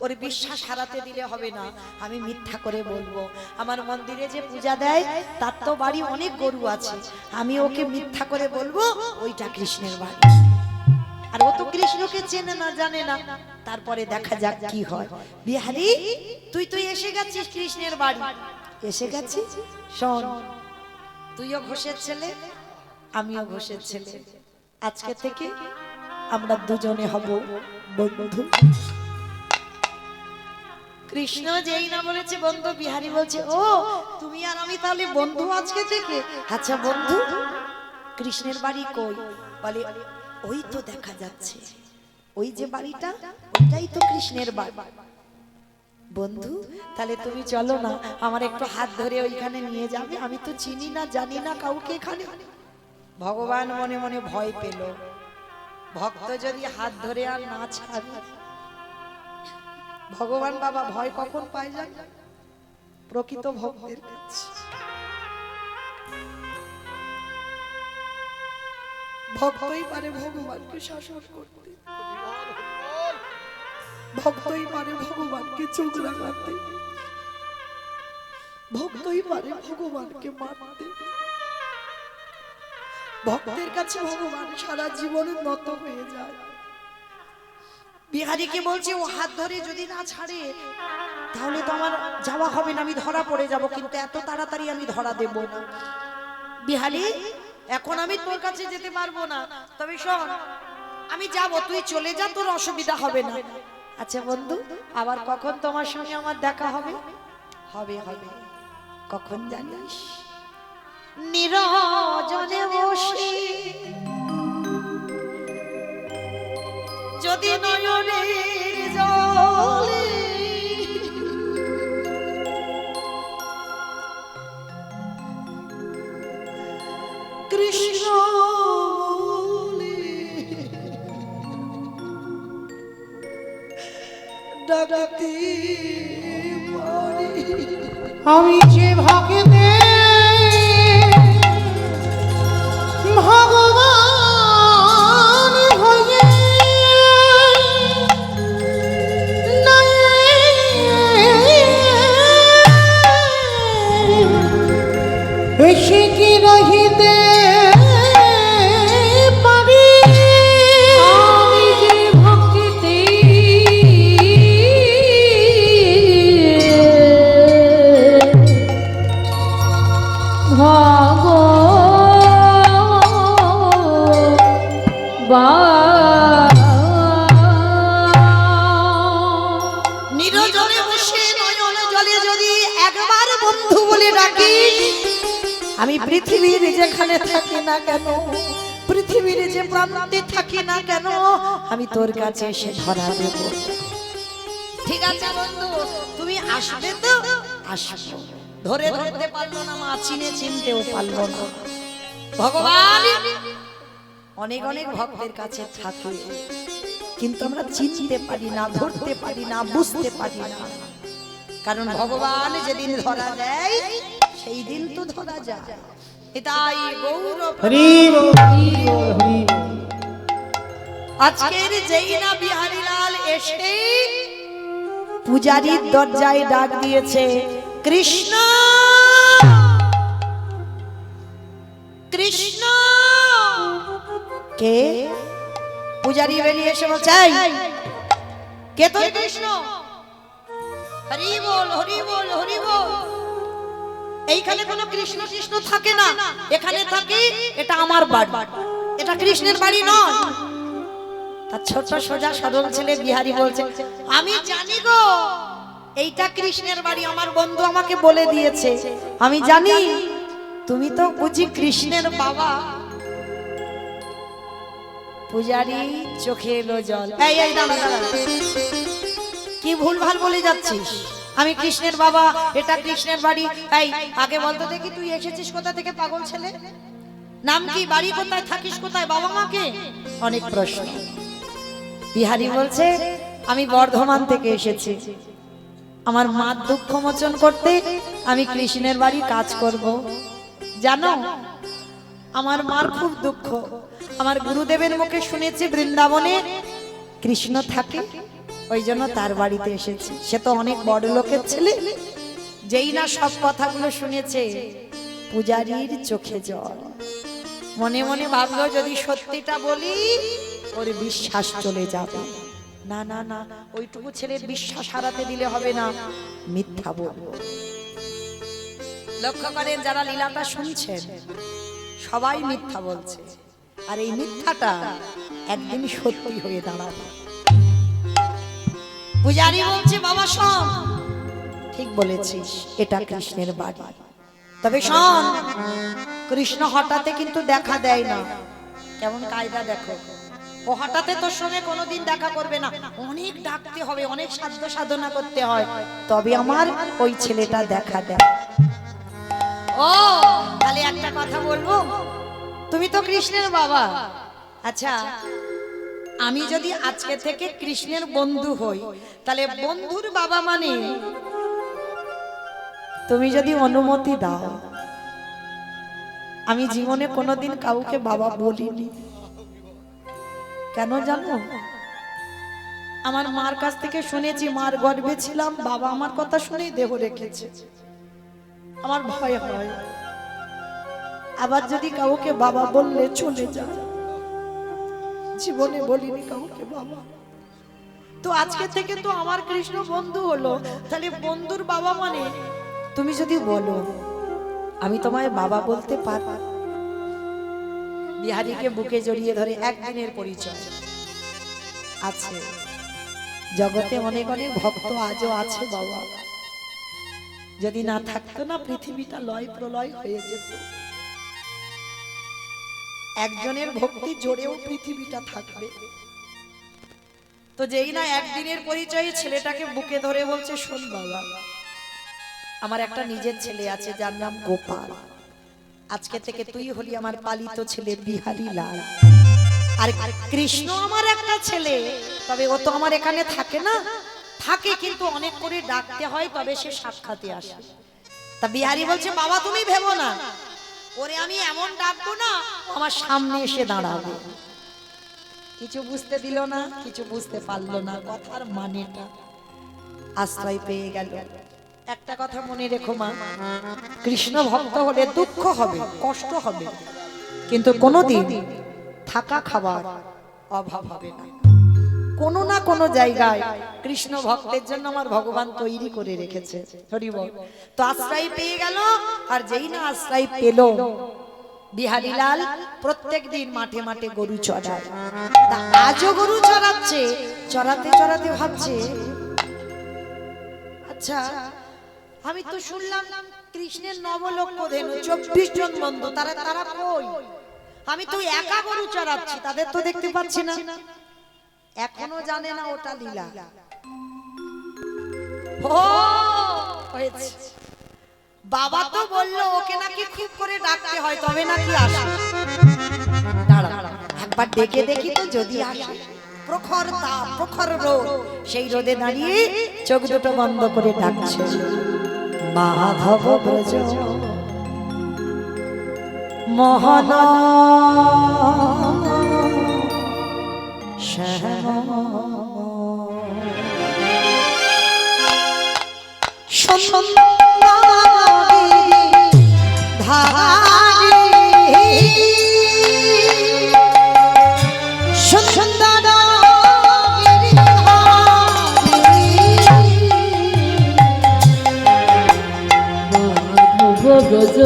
A: ওর বিশ্বাস হারাতে দিলে হবে না, আমি মিথ্যা করে বলবো আমার মন্দিরে যে পূজা দেয় তার তো বাড়ি অনেক গরু আছে, আমি ওকে মিথ্যা করে বলবো ওইটা কৃষ্ণের বাড়ি, আর ও তো কৃষ্ণকে চেনে না জানে না, তারপরে দেখা যাক কি হয়। বিহারী তুই এসে গেছিস কৃষ্ণের বাড়ি, এসে গেছিস, শোন তুইও ঘোষের ছেলে আমিও ঘোষের ছেলে, আজকে থেকে আমরা দুজনে হব বন্ধু। কৃষ্ণ যেই না বলেছে বন্ধু, বিহারী বলছে ও তুমি আর আমি তাহলে বন্ধু আজকে থেকে? আচ্ছা বন্ধু কৃষ্ণের বাড়ি কই? বলে ওই তো দেখা যাচ্ছে, ওই যে বাড়িটা ওইটাই তো কৃষ্ণের বাড়ি। বন্ধু তাহলে তুমি চলো না, আমার একটু হাত ধরে ওইখানে নিয়ে যাবে, আমি তো চিনি না জানি না কাউকে এখানে। ভগবান মনে মনে ভয় পেল, ভক্ত যদি হাত ধরে আর না ছাড়ে, ভগবান বাবা ভয় কখন পায় যান? প্রকৃত ভক্তের কাছে। ভক্তই পারে ভগবানকে শাসন করতে, ভক্তই পারে ভগবানকে চোখ লাগাতে, ভক্তই পারে ভগবানকে মারতে। ভক্তের কাছে ভগবান সারা জীবনে নত হয়ে যায়। বিহারীকে বলছে ও হাত ধরে যদি না ছাড়ে তাহলে তো আমার যাওয়া হবে না, আমি ধরা পড়ে যাব, কিন্তু এত তাড়াতাড়ি আমি ধরা দেব না। বিহারী এখন আমি তোর কাছে যেতে পারবো না, তবে শোন আমি যাব, তুই চলে যা, তোর অসুবিধা হবে না। আচ্ছা বন্ধু আবার কখন তোমার সঙ্গে আমার দেখা হবে? হবে হবে, কখন জানিস? নিরজনে বসে যদি নয়নের জলে কৃষ্ণ ডাকতে পারি,
C: আমি যে ভাগতে ভগবান হয়ে নাই
A: নিরজনে বসে নয়ন জলে যদি একবার বন্ধু বলে ডাকি, আমি পৃথিবীর যেখানে থাকি না কেন, পৃথিবীর যে প্রান্তে থাকি না কেন, আমি তোর কাছে এসে ধরা দেব। ঠিক আছে বন্ধু, তুমি আসবে তো? আসবো। ধরে ধরতে পারলো না মা, চিনে চিনতেও পারলো না। ভগবান অনেক অনেক ভক্তের কাছে থাকে, কিন্তু আমরা চিনতে পারি না, ধরতে পারি না, বুঝতে পারি না। কারণ ভগবান যেদিন ধরা দেয় সেই দিন তো ধরা যায়। এটাই গৌরব।
D: হরি বল, হরি বল, হরি বল।
A: আজকের যেই না বিহারীলাল এসে পূজারীর দরজায় ডাক দিয়েছে, কৃষ্ণ কৃষ্ণ। কে? পূজারী বেরিয়ে এসে বলছে, এই, কে তোর কৃষ্ণ? হরি বল, হরি বল, হরি বল। এইখানে কোনো কৃষ্ণ কৃষ্ণ থাকে না, এখানে থাকে, এটা আমার বাড়ি, এটা কৃষ্ণের বাড়ি নয়। তার ছোট সোজা সরল ছেলে বিহারী বলছে, আমি জানি গো এইটা কৃষ্ণের বাড়ি, আমার বন্ধু আমাকে বলে দিয়েছে, আমি জানি। তুমি তো বুঝি কৃষ্ণের বাবা। পূজারী চোখে এলো জল। এই এই দাঁড়া দাঁড়া, কি ভুলভাল বলে যাচ্ছিস? আমি কৃষ্ণের বাবা, এটা কৃষ্ণের বাড়ি। এই আগে বলতো দেখি, তুই এসেছিস কোথা থেকে পাগল ছেলে? নাম কি, বাড়ি কোথায়, থাকিস কোথায়, বাবা মাকে? অনেক প্রশ্ন। বিহারী বলছে, আমি বর্ধমান থেকে এসেছি, আমার মার দুঃখ মোচন করতে আমি কৃষ্ণের বাড়ি কাজ করব। জানো আমার মার খুব দুঃখ, আমার গুরুদেবের মুখে শুনেছি বৃন্দাবনে কৃষ্ণ থাকে, ওই জন্য তার বাড়িতে এসেছি। সে তো অনেক বড় লোকের ছেলে, যেই না সব কথাগুলো শুনেছে পূজারীর চোখে জল। মনে মনে ভাবলো, যদি সত্যিটা বলি ওর বিশ্বাস চলে যাবে। না না না, ওইটুকু ছেলের বিশ্বাস হারাতে দিলে হবে না, মিথ্যা বলবো। লক্ষ্য করেন যারা লীলাটা শুনছেন সবাই মিথ্যা বলছে, আর এই মিথ্যাটা একদিন সত্যি হয়ে দাঁড়াবে। পূজারী বলছে, বাবা শোন, ঠিক বলেছিস, এটা কৃষ্ণের বাড়ি, তবে শোন, কৃষ্ণ হঠাৎ কিন্তু দেখা দেয় না। কেমন কায়দা দেখো, ও হঠাৎ তোর সঙ্গে কোনোদিন দেখা করবে না, অনেক ডাকতে হবে, অনেক সাধ্য সাধনা করতে হয়, তবে আমার ওই ছেলেটা দেখা দেয়। ও তাহলে একটা কথা বলবো, তুমি তো কৃষ্ণের বাবা, আচ্ছা আমি যদি আজকে থেকে কৃষ্ণের বন্ধু হই, তাহলে বন্ধুর বাবা মানে তুমি যদি অনুমতি দাও, আমি জীবনে কোনোদিন কাউকে বাবা বলিনি। কেন জানো? আমার মার কাছ থেকে শুনেছি, মার গর্ভে ছিলাম, বাবা আমার কথা শুনেই দেহ রেখেছে। আমার ভয় হয় আবার যদি কাউকে বাবা বললে চলে যায়, জীবনে বলিনি কাউকে বাবা। তো আজকে থেকে তো আমার কৃষ্ণ বন্ধু হলো, তাহলে বন্ধুর বাবা মানে তুমি যদি বলো আমি তোমায় বাবা বলতে পারব। বিহারীকে বুকে জড়িয়ে ধরে একদিনের পরিচয় আছে, জগতে অনেক অনেক ভক্ত আজও আছে বাবা, যদি না থাকতো না পৃথিবীটা লয় প্রলয় হয়ে যেত। একজনের ভক্তি জোরেও পৃথিবীটা থাকবে। তো যেই না একদিনের পরিচয়ে ছেলেটাকে বুকে ধরে বলছে, শোন বাবা, আমার একটা নিজের ছেলে আছে যার নাম গোপাল, আজকে থেকে তুই হলি আমার পালিত ছেলে বিহারী লাল। আর কৃষ্ণ আমার একটা ছেলে, তবে ও তো আমার এখানে থাকে না, থাকে কিন্তু অনেক করে ডাকতে হয়, তবে সে সাক্ষাতে আসে। তা বিহারী বলছে, বাবা তুমি ভেবো না, ওরে আমি এমন ডাকবো না আমার সামনে এসে দাঁড়াবে। কিছু বুঝতে দিল না, কিছু বুঝতে পারলো না কথার মানেটা, আশ্রয় পেয়ে গেল। একটা কথা মনে রেখো মা, কৃষ্ণ ভক্ত হলে দুঃখ হবে, কষ্ট হবে, কিন্তু কোনোদিন থাকা খাবার অভাব হবে না। কোনো না কোনো জায়গায় কৃষ্ণ ভক্তের জন্য আমার ভগবান তৈরি করে রেখেছে। হরি বল। তো আশ্রয় পেয়ে গেল, আর যেই না আশ্রয় পেল, বিহারীলাল প্রত্যেক দিন মাঠে মাঠে গরু চড়ায়। তা আজও গরু চড়াচ্ছে, চড়াতে চড়াতে ভাবছে আচ্ছা, আমি তো শুনলাম কৃষ্ণের নবলক্ষ ধেনু 24 জন বন্ধু, তারা তারা কই? আমি তো একা গরু চড়াচ্ছি, তাদের তো দেখতে পাচ্ছি না। এখনো জানে না ওটা লীলা। ও হয়েছে, বাবা তো বললো ওকে নাকি খুব করে ডাকতে হয় তবে নাকি আসে। দাঁড়া একবার ডেকে দেখি তো যদি আসে। প্রখর তাপ, প্রখর রোদ, সেই রোদে দাঁড়িয়ে চোখ দুটো বন্ধ করে ডাকছে, মাধব ব্রজ মোহন শ্যাম
C: ব্রজ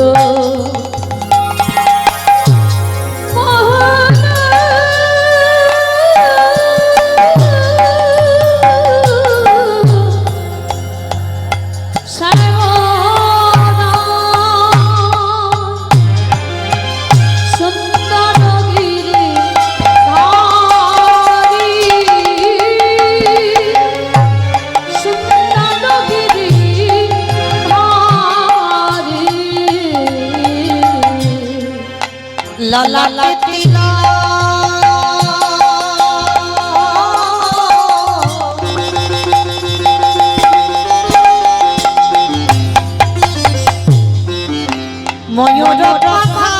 A: ললাটে ময়ূর পাখা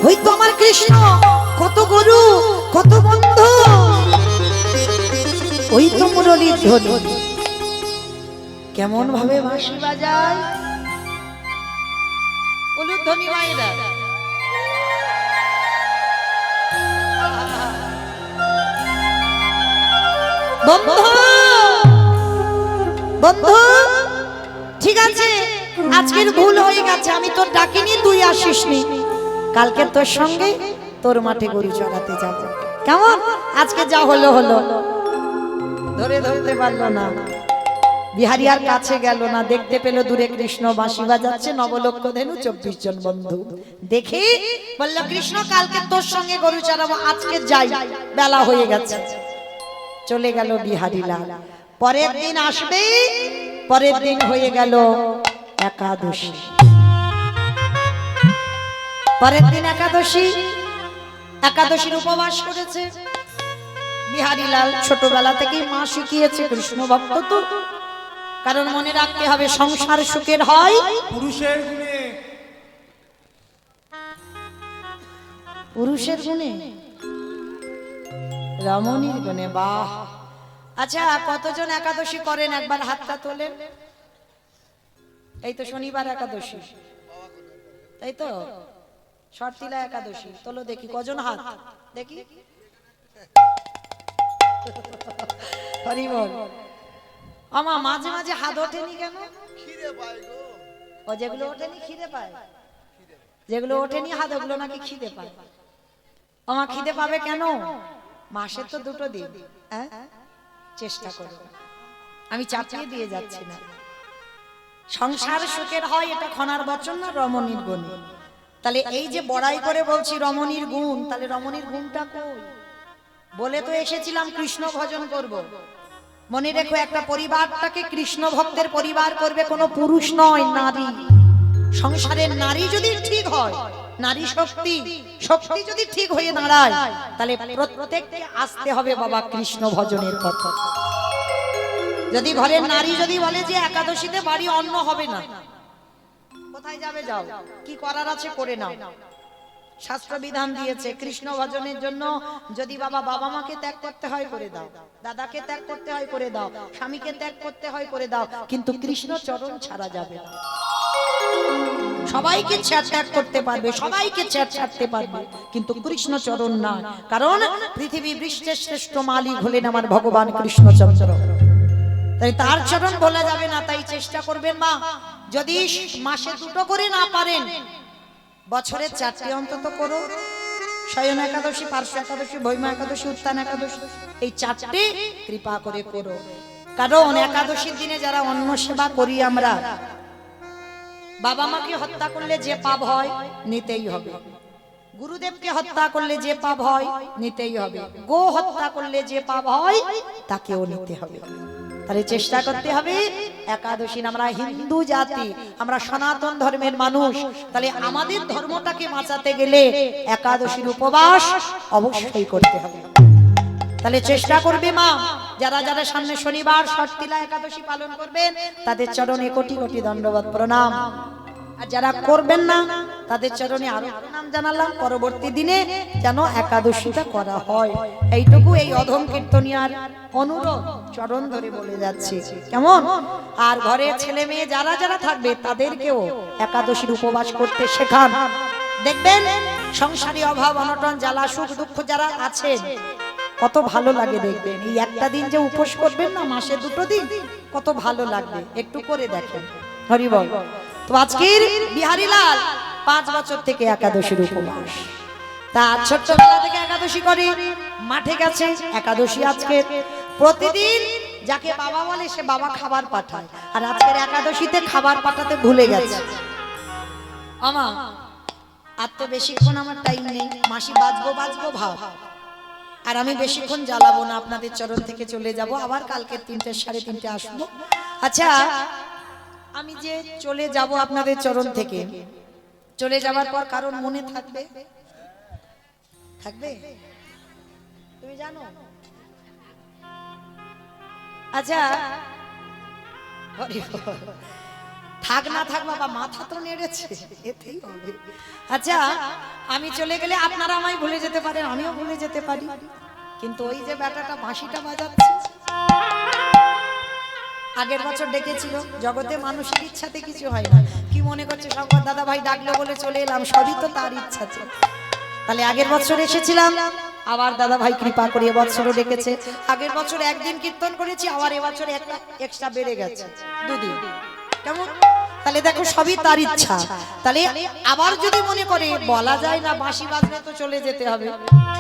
A: ওই তো আমার কৃষ্ণ, কত গরু, কত বন্ধু, ওই তো মুরলীর ধ্বনি। কেমন ভাবে বাঁশি বাজায়, উলুধ্বনি মায়েরা। বন্ধু বন্ধু, ঠিক আছে আজকের ভুল হয়ে গেছে, আমি তোর ডাকিনি, তুই আসিসনি। কালকে তোর সঙ্গে তোর মাঠে গরু চড়াতে যাব, কেমন? আজকে যা হলো হলো, ধরে ধরতে পারলো না, বিহারি আর কাছে গেল না, দেখতে পেল দূরে কৃষ্ণ বাঁশি বাজাচ্ছে, নবলক্ষ ধেনু 24 জন বন্ধু দেখি বলল, কৃষ্ণ কালকে তোর সঙ্গে গরু চড়াবো, আজকে যাই, বেলা হয়ে গেছে। চলে গেল বিহারি লাল। পরের দিন আসবে, পরের দিন হয়ে গেল একাদশী। পরের দিন একাদশী, একাদশীর উপবাস করেছে বিহারীলাল। ছোটবেলা থেকেই মা শিখিয়েছে, কৃষ্ণ ভক্ত তো, কারণ মনে রাখতে হবে সংসার সুখের হয়
B: পুরুষের গুণে।
A: পুরুষের গুণে, রমণীর গুণে। বাহ! আচ্ছা, কতজন একাদশী করেন একবার হাতটা তোলেন। এই তো শনিবার একাদশী, তাই তো? শর্তিলা একাদশী, তোলো দেখি কজন হাত দেখি। হরি বল। আমা মাঝে মাঝে হাত ওঠেনি কেন? ও যেগুলো ওঠেনি খিদে পায়, যেগুলো ওঠেনি হাত ওগুলো নাকি খিদে পায়। আমার খিদে পাবে কেন? মাসে তো 2 দিন, হ্যাঁ চেষ্টা করো। আমি চাপিয়ে দিয়ে যাচ্ছি না। সংসার সুখের হয় এটা খনার বচন না রমণীর গুণ। তাহলে এই যে বড়াই করে বলছি রমণীর গুণ, তাহলে রমণীর গুণটা কই? বলে তো এসেছিলাম কৃষ্ণ ভজন করব। মনে রেখো, একটা পরিবারটাকে কৃষ্ণ ভক্তের পরিবার করবে কোনো পুরুষ নয়, নারী। সংসারের নারী যদি ঠিক হয়, নারী শক্তি শক্তি যদি ঠিক হয়ে দাঁড়ায়, তাহলে প্রত্যেককে আসতে হবে বাবা কৃষ্ণ ভজনের পথ। যদি ঘরের নারী যদি বলে যে একাদশীতে বাড়ি অন্ন হবে না, কোথায় যাবে যাও, কি করার আছে করে নাও। শাস্ত্র বিধান দিয়েছে কৃষ্ণ ভজনের জন্য যদি বাবা মাকে ত্যাগ করতে হয় করে দাও, দাদাকে ত্যাগ করতে হয় করে দাও, স্বামীকে ত্যাগ করতে হয় করে দাও, কিন্তু কৃষ্ণ চরণ ছাড়া যাবে না। সবাইকে ত্যাগ করতে পারবে, সবাইকে ছাড়তে পারবে, কিন্তু কৃষ্ণ চরণ না। কারণ পৃথিবী বৃষ্টের শ্রেষ্ঠ মালিক হলেন আমার ভগবান কৃষ্ণচন্দ্র, তাই তার চরণ বলা যাবে না। তাই চেষ্টা করবেন মা, যদি মাসে 2 করে না পারেন, বছরে 4টে অন্তত করো। শয়ন একাদশী, পার্শ্ব একাদশী, ভৈমা একাদশী, উত্থান একাদশী, এই 4টে কৃপা করে করো। কারণ একাদশীর দিনে যারা অন্ন সেবা করি আমরা, বাবা মাকে হত্যা করলে যে পাপ হয় নিতেই হবে, গুরুদেবকে হত্যা করলে যে পাপ হয় নিতেই হবে, গো হত্যা করলে যে পাপ হয় তাকেও নিতে হবে। তাহলে চেষ্টা করতে হবে একাদশী। আমরা হিন্দু জাতি, আমরা সনাতন ধর্মের মানুষ, তাহলে আমাদের ধর্মটাকে বাঁচাতে গেলে একাদশীর উপবাস অবশ্যই করতে হবে। তাহলে চেষ্টা করবে মা, যারা যারা সামনে শনিবার ষটতিলা একাদশী পালন করবেন তাদের চরণে কোটি কোটি দণ্ডবত প্রণাম। আর যারা করবেন না তাদের চরণে আরো প্রণাম জানালাম। পরবর্তী দিনে যেন একাদশীটা করা হয়, এইটুকু এই অধম কীর্তনিয়ার অনুরোধ চরণ ধরে বলে যাচ্ছি, কেমন? আর ঘরে ছেলে মেয়ে যারা যারা থাকবে তাদেরকেও একাদশীর উপবাস করতে শেখান। দেখবেন সংসারী অভাব অনটন জ্বালা সুখ দুঃখ যারা আছে কত ভালো লাগে দেখবেন। এই একটা দিন যে উপোস করবেন না, মাসে 2 দিন, কত ভালো লাগবে, একটু করে দেখেন। হরি বল। তো আজকের বিহারীলাল 5 বছর থেকে একাদশীর উপবাস, তা ছোট্টবেলা থেকে একাদশী করে, মাঠে গেছে একাদশী। আজকে প্রতিদিন যাকে বাবা বলে সে বাবা খাবার পাঠায়, আর আজকের একাদশীতে খাবার পাঠাতে ভুলে গেছে। আমা আর তো বেশিক্ষণ আমার টাইম নেই, মাসি বাজবো ভাব, আর আমি বেশিক্ষণ জ্বালাবো না, আপনাদের চরণ থেকে চলে যাব, আবার কালকে 3টে 3:30 আসবো। আচ্ছা, আমি যে চলে যাব আপনাদের চরণ থেকে, চলে যাবার পর কারণ মনে থাকবে? থাকবে? তুমি জানো? আচ্ছা, থাক না থাক বাবা, মাথা তো নেড়েছে, এতেই হবে। আচ্ছা, আমি চলে গেলে আপনারা আমায় ভুলে যেতে পারেন, আমিও ভুলে যেতে পারি, কিন্তু ওই যে ব্যাটাটা বাঁশিটা বাজাচ্ছে, আগের বছর ডেকেছিল। জগতে মানুষের ইচ্ছাতে কিছু হয় না। কি মনে করছে শঙ্কর দাদা ভাই ডাকলো বলে চলে এলাম? সবই তো তার ইচ্ছা ছিল। তাহলে আগের বছর এসেছিলাম, আবার দাদা ভাই কৃপা করে এবছরও ডেকেছে। আগের বছর 1 দিন কীর্তন করেছি, আবার এবছর একটা এক্সট্রা বেড়ে গেছে 2 দিন। কেমন? তাহলে দেখো সবই তার ইচ্ছা। তাহলে আবার যদি মনে করে বলা যায় না, বাঁশি বাজলে তো চলে যেতে হবে,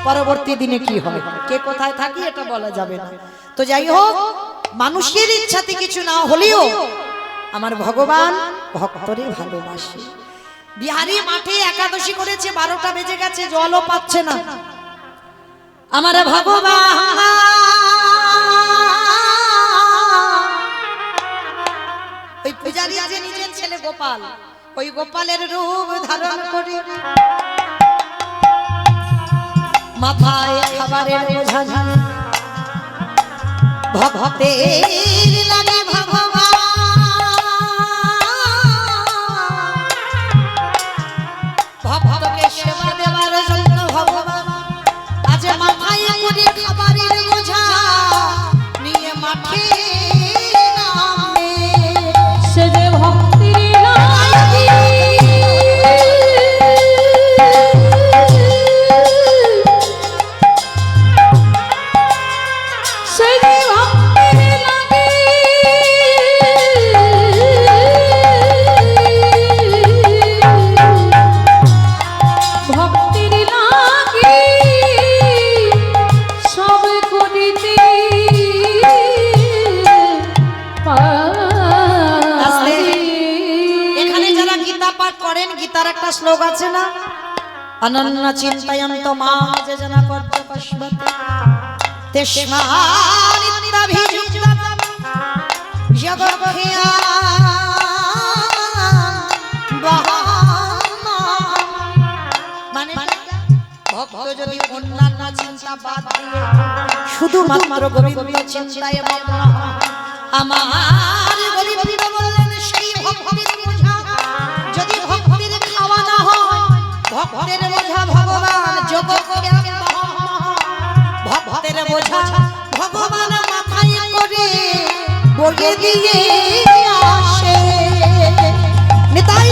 A: পরবর্তী দিনে কি হয়, কে কোথায় থাকি এটা বলা যাবে না। তো যাই হোক, মানুষের ইচ্ছাতে কিছু না হলেও আমার ভগবান ভক্তরে ভালোবাসে। বিহারী মাঠে একাদশী করেছে, 12টা বেজে গেছে, জলও পাচ্ছে না। আমার ভগবান ওই পূজারী যে নিজের ছেলে গোপাল, ওই গোপালের রূপ ধারণ করে মাথায় খাবারের বোঝা ঝাড়ে, ভক্তের লাগে ভগবান, ভক্তকে সেবা দেওয়ার জন্য ভগবান আজ মাথায় করে খাবারের বোঝা নিয়ে মাঠে নামে।
C: সে যে ভক্তির লাগি সে যে ভক্তির
A: গীতার একটা শ্লোক আছে না, অনন্য চিন্তয়ন্ত মাম যে জনা পদ্মপস্মতে তেষ্মানিত্যাভিযুক্তাম জগৎখিয়া মানে ভক্ত যদি অন্যান্য চিন্তা বাদ দিয়ে শুধুমাত্র গোবিন্দ চিন্তায় মগ্ন হয়, আমার গোবিন্দ বললেন সেই ভক্তির বোঝা যদি ভক্তির খাওয়া না হয়, ভক্তের বোঝা ভগবান ভক্তের বোঝা ভগবান মাথায় করে বগে দিয়ে আসে। নিতাই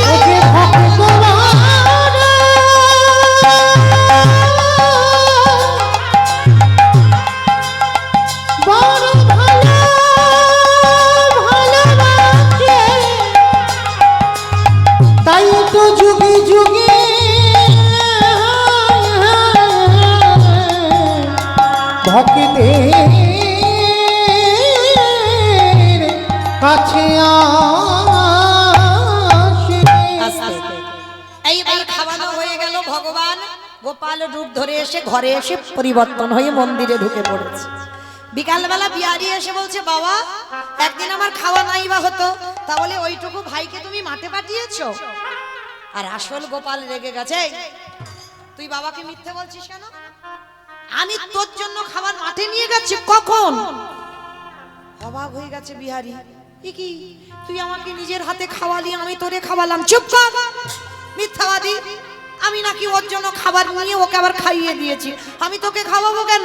D: তাই তো যুগে যুগে ভক্তের কাছে আসে।
A: এইবার খাওয়ানো হয়ে গেল, ভগবান গোপাল রূপ ধরে এসে ঘরে এসে পরিবর্তন হয়ে মন্দিরে ঢুকে পড়েছে। বিকালবেলা বিহারি এসে বলছে, বাবা একদিন আমার খাওয়া নাই বা হতো, তাহলে ওইটুকু ভাইকে তুমি মাঠে পাঠিয়েছো। আর আসল গোপাল রেগে গেছে, তুই বাবাকে মিথ্যে বলছিস কেন? আমি তোর জন্য খাবার মাঠে নিয়ে গেছি কখন? অবাক হয়ে গেছে বিহারি, কি তুই আমাকে নিজের হাতে খাওয়ালি, আমি তোরে খাওয়ালাম? চুপ কর মিথ্যাবাদী, আমি নাকি ওর জন্য খাবার নিয়ে ওকে আবার খাইয়ে দিয়েছি, আমি তোকে খাওয়াবো কেন?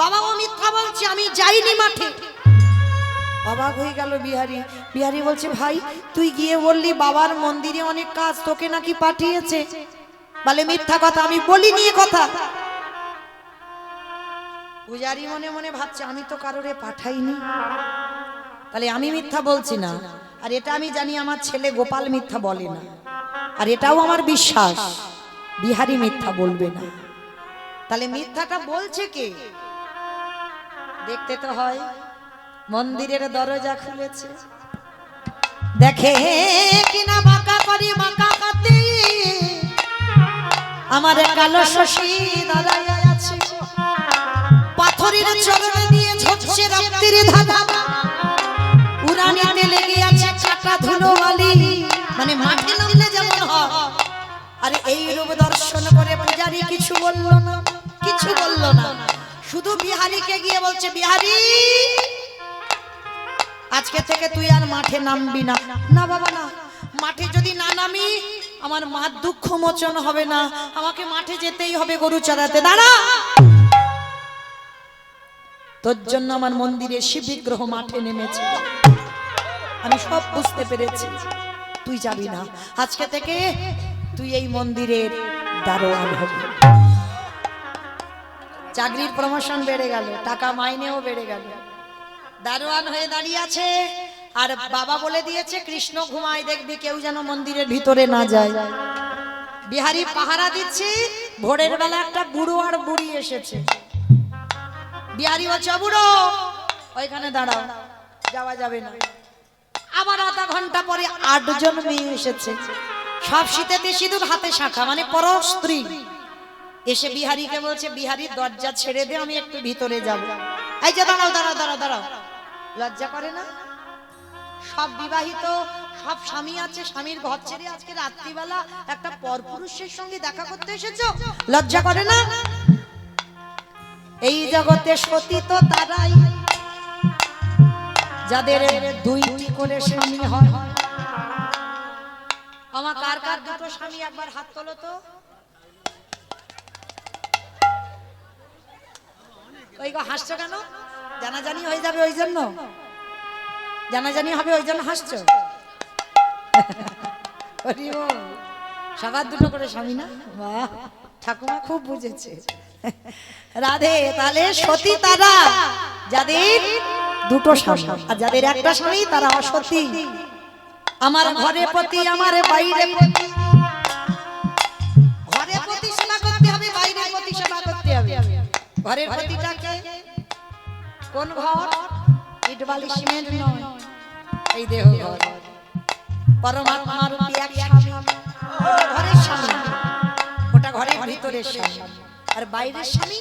A: বাবা ও মিথ্যা বলছে, আমি যাইনি মাঠে। অবাক হয়ে গেল বিহারি। বিহারি বলছে, ভাই তুই গিয়ে বললি বাবার মন্দিরে অনেক কাজ, তোকে নাকি পাঠিয়েছে। বলে মিথ্যা কথা, আমি বলিনি এ কথা। পূজারি মনে মনে ভাবছে, আমি তো কারোরে পাঠাইনি, তাহলে আমি মিথ্যা বলছি না। আর এটা আমি জানি আমার ছেলে গোপাল মিথ্যা বলে না, আর এটাও আমার বিশ্বাস বিহারি মিথ্যা বলবে না। তাহলে মিথ্যাটা বলছে কে? দেখতে তো হয়। মন্দিরের দরজা খুলেছে, দেখে কিনা বাঁকা করি বাঁকা কাতে আমার কালো শশী দাঁড়ায় আছে, পাথরের চরণ দিয়ে ঝরছে রক্তের ধারা, উড়ানিতে লেগে আছে চাকা ধুলো বালি, মানে মাঠে নামলে যেমন হয়। আর এই রূপ দর্শন করে পূজারি কিছু বলল না, কিছু বলল না, শুধু বিহারীকে গিয়ে বলছে, বিহারী আজকে থেকে তুই আর মাঠে নামবি না। না বাবা না, মাঠে যদি না নামি আমার মার দুঃখ মোচন হবে না, আমাকে মাঠে যেতেই হবে গরু চড়াতে। দাঁড়া, তোর জন্য আমার মন্দিরে শিব বিগ্রহ মাঠে নেমেছে, আমি সব বুঝতে পেরেছি, তুই যাবি না। আজকে থেকে তুই এই মন্দিরের দারোয়ান হবি। চাকরির প্রমোশন বেড়ে গেল, টাকা মাইনেও বেড়ে গেল, দারোয়ান হয়ে দাঁড়িয়ে আছে। আর বাবা বলে দিয়েছে, কৃষ্ণ ঘুমায়, দেখবি কেউ যেন মন্দিরের ভিতরে না যায়। বিহারি পাহারা দিচ্ছে। ভোরের বেলা একটা বুড়ো আর বুড়ি এসেছে। বিহারি বলছে, বুড়ো ওইখানে দাঁড়াও, যাওয়া যাবে না। আবার আধা ঘন্টা পরে 8 জন মেয়ে এসেছে, সব শীতেতে সিঁদুর, হাতে শাখা, মানে পরশ স্ত্রী। এসে বিহারীকে বলছে, বিহারীর দরজা ছেড়ে দে, আমি একটু ভিতরে যাব। এই যে দাঁড়াও দাঁড়াও দাঁড়াও দাঁড়াও, লজ্জা করে না? সব বিবাহিত, সব স্বামী আছে, স্বামীর ঘর ছেড়ে আজকে রাত্রিবেলা একটা পরপুরুষের সঙ্গে দেখা করতে এসেছো, লজ্জা করে না? এই জগতে সতী তো তারাই যাদের 2টি করে স্বামী হয়। আমার কার কার দুটো স্বামী একবার হাত তোলো তো। ওই গো হাসছো কেন? জানাজানি হয়ে যাবে ওই জন্য, জানাজানি হবে ওই জন্য হাসছো? সবার দুটো করে স্বামী না? বাহ, ঠাকুমা খুব বুঝেছে। রাধে। তাহলে সতী তারা যাদের 2টো স্বামী, আর যাদের একটা স্বামী তারা অসতী। আমার ঘরে পতি, আমার বাইরে পতি। ঘরে পতি সেবা করতে হবে, বাইরে পতি সেবা করতে হবে। ঘরের পতিটাকে কোন ঘর? ইট বালি সিমেন্ট নয়, এই দেহ ঘর। পরমাত্মা রূপী এক স্বামী, ঘরের স্বামী, ওটা ঘরের ভিতরের স্বামী, আর বাইরের স্বামী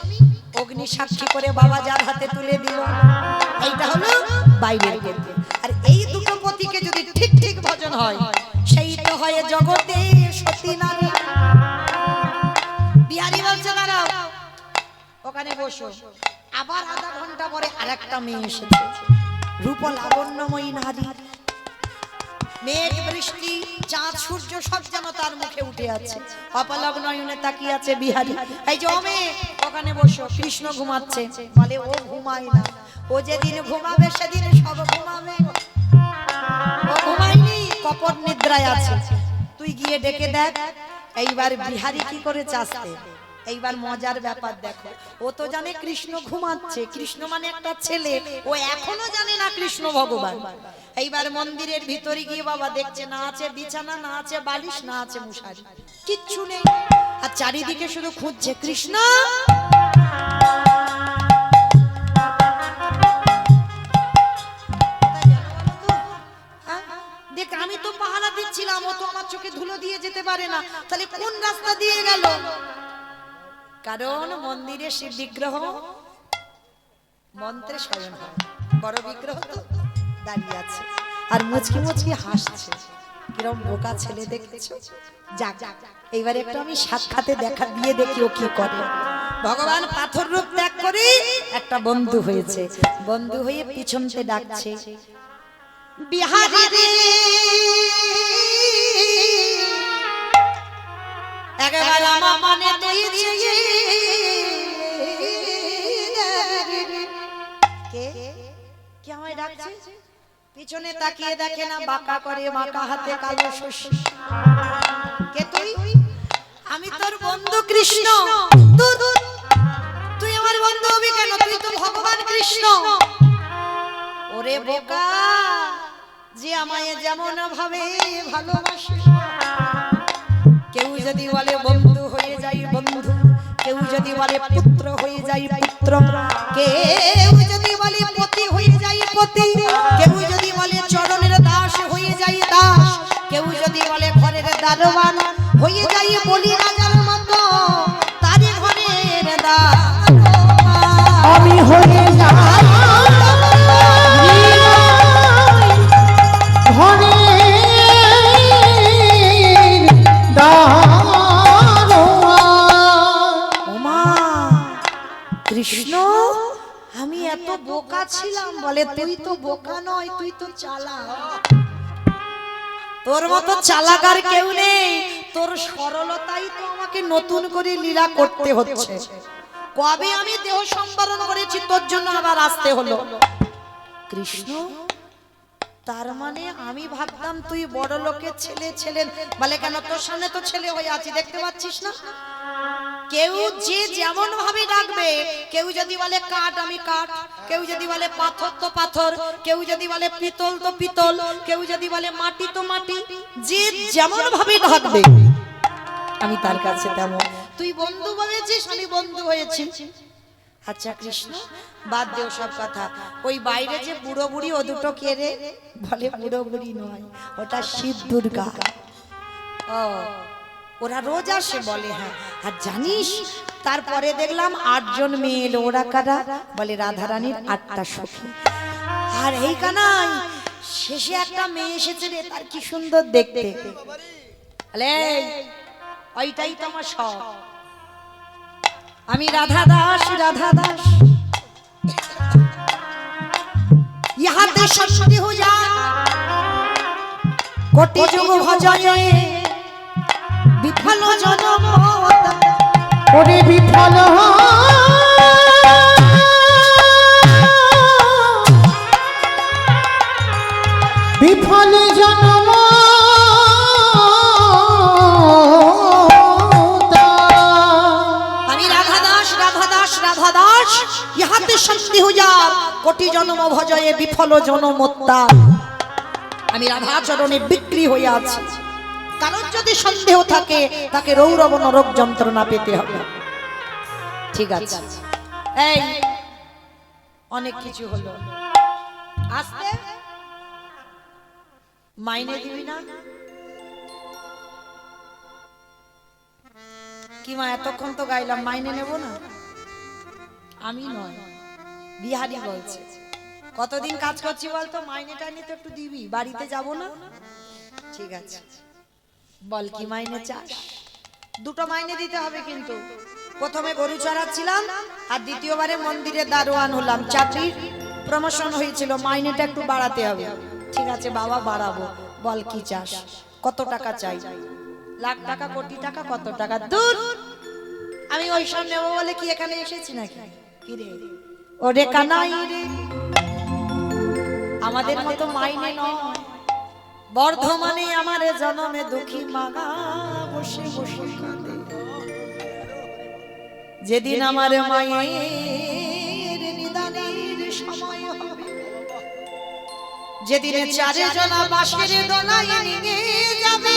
A: অগ্নি সাক্ষী করে বাবা যার হাতে তুলে দিল, এইটা হলো বাইরের পতি। আর এই দুটো পতিকে যদি ঠিক ঠিক ভজন হয়, সেই তো হয় জগতে সতী নারী। বিহারী বলছে দাঁড়াও, ওখানে বসো। আবার আধা ঘন্টা পরে আরেকটা মেয়ে এসেছে, রূপ লাবণ্যময়ী নারী, মেঘ বৃষ্টি চাঁদ সূর্য সব যেন তার মুখে উঠে আছে, অপলক নয়নে তাকিয়ে আছে বিহারী। এই যে ও মেয়ে, ওখানে বসো। কৃষ্ণ ঘুমাচ্ছে, বলে ও ঘুমায় না, ও যেদিন ঘুমাবে সেদিন সব ঘুমাবে, ও ঘুমায়নি, কপট নিদ্রায় আছে, তুই গিয়ে ডেকে দেখ। এইবার বিহারী কি করে চাচ্ছে, এইবার মজার ব্যাপার দেখো। ও তো জানে কৃষ্ণ ঘুমাচ্ছে, কৃষ্ণ মানে একটা ছেলে, ও এখনো জানে না কৃষ্ণ ভগবান। এইবার মন্দিরের ভিতরে গিয়ে বাবা দেখছে, না আছে বিছানা, না আছে বালিশ, না আছে মশারি, কিচ্ছু নেই। আর চারিদিকে শুধু খুঁজছে কৃষ্ণ। দেখ, আমি তো পাহারা দিচ্ছিলাম, ও তো আমার চোখে ধুলো দিয়ে যেতে পারে না, তাহলে কোন রাস্তা দিয়ে গেল? কারণ মন্দিরে শিব বিগ্রহ মন্ত্রে শয়ন হয়, বড় বিগ্রহ তো দাঁড়িয়ে আছে আর মুচকি মুচকি হাসছে। কিরম বোকা ছেলে দেখেছো। যাক, এইবারে একটু আমি সাক্ষাতে দেখা দিয়ে দেখি ও কি করে। ভগবান পাথর রূপ ত্যাগ করে একটা বন্ধু হয়েছে, বন্ধু হয়ে পিছনতে ডাকছে, বিহারী রে একবার আমার মনে তুই কে কে আমায় ডাকছে? পিছনে তাকিয়ে দেখে না, বাঁকা করে, বাঁকা হাতে কালো শশী। কে তুই? আমি তোর বন্ধু কৃষ্ণ। তুই আমার বন্ধু হবি কেন? তুই তো ভগবান কৃষ্ণ। ওরে বোকা, যে আমায় যেমন ভাবে ভালোবাসে, কেউ যদি বলে বন্ধু হয়ে যাই বন্ধু, কেউ যদি বলে পুত্র হয়ে যাই পুত্র, কেউ যদি বলে পতি হয়ে যাই পতি, কেউ যদি বলে চরণের দাস হয়ে যাই দাস, কেউ যদি বলে ঘরের দারোয়ান হয়ে যাই বলি রাজার মতো, তারই ঘরের দারোয়ান
C: আমি হয়ে যাই
A: কৃষ্ণ। আমি এত বোকা ছিলাম, বলে তুই তো বোকা নয়, তুই তো চালাক। তোর মতো চালাক আর কেউ নেই, তোর সরলতাই তো আমাকে নতুন করে লীলা করতে হচ্ছে। কবে আমি দেহ সম্বরণ করেছি, তোর জন্য আবার আসতে হলো। কৃষ্ণ, তার মানে আমি ভাবতাম তুই বড় লোকের ছেলে ছেলে, বলে কেন তোর সামনে তো ছেলে হয়ে আছি, দেখতে পাচ্ছিস না? কেউ যে যেমন ভাবে ডাকবে, কেউ যদি বলে কাঠ আমি কাঠ, কেউ যদি বলে পাথর তো পাথর, কেউ যদি বলে পিতল তো পিতল, কেউ যদি বলে মাটি তো মাটি, যে যেমন ভাবে ডাকবে আমি তার কাছে তেমন। তুই বন্ধু ভেবেছিস, আমি বন্ধু হয়েছি। আচ্ছা কৃষ্ণ, বাদ দেও সব কথা। ওই বাইরে যে বুড়ো বুড়ি, ও দুটো কে রে? বলে বুড়ো বুড়ি নয়, ওটা শিব দুর্গা। ও, ওরা রোজ আসে? বলে হ্যাঁ। আর জানিস, তারপরে দেখলাম 8 জন মেয়ে এলো, ওরা কারা? বলে রাধারানীর 8টা সখী। আর এই কানাই শেষে একটা মেয়ে এসেছে রে, তার কি সুন্দর দেখতে। আলে ওইটাই তো আমার সব। আমি রাধা দাস, রাধা দাস, ইহাতে সত্যি হো যা কোটি যুগ ভজয়ে বিফল জনম,
C: ওরে বিফল বিফল জনম,
A: আমি রাধা দাস, রাধা দাস, রাধা দাস, ইহাতে সত্যি হো যা কোটি জনম ভজয়ে বিফল জনমোত্তা। আমি রাধা চরণে বিক্রি হয়ে আছি। কারণ যদি সন্দেহ থাকে, তাকে রৌরব নরক যন্ত্রণা পেতে হবে। ঠিক আছে, এই অনেক কিছু হলো। আস্তে মাইনে দিবি না? কি মা, এতক্ষণ তো গাইলাম, মাইনে নেব না? আমি নয়, বিহারি বলছে। কতদিন কাজ করছি বলতো, মাইনেটা নিতে একটু দিবি, বাড়িতে যাব না? ঠিক আছে, বল কি মাইনে চাস? দুটো মাইনে দিতে হবে কিন্তু। প্রথমে গরু চড়াচ্ছিলাম আর দ্বিতীয়বারে মন্দিরে দারোয়ান হলাম, চাকরির প্রমোশন হয়েছিল, মাইনেটা একটু বাড়াতে হবে। ঠিক আছে বাবা, বাড়াবো। বল কি চাস, কত টাকা চাই? লাখ টাকা, কোটি টাকা, কত টাকা? দূর, আমি ওই সব নেবো বলে কি এখানে এসেছি নাকি? কি রে ওরে কানাই রে, আমাদের মতো মাইনে নয়। বর্ধমানে আমার জনমে দুঃখী মাগা বসে বসে কাঁদে। যেদিন আমার মায়ের নিদানের সময় হবে, যেদিন চারে জনা বাঁশের দোলায় নিয়ে যাবে,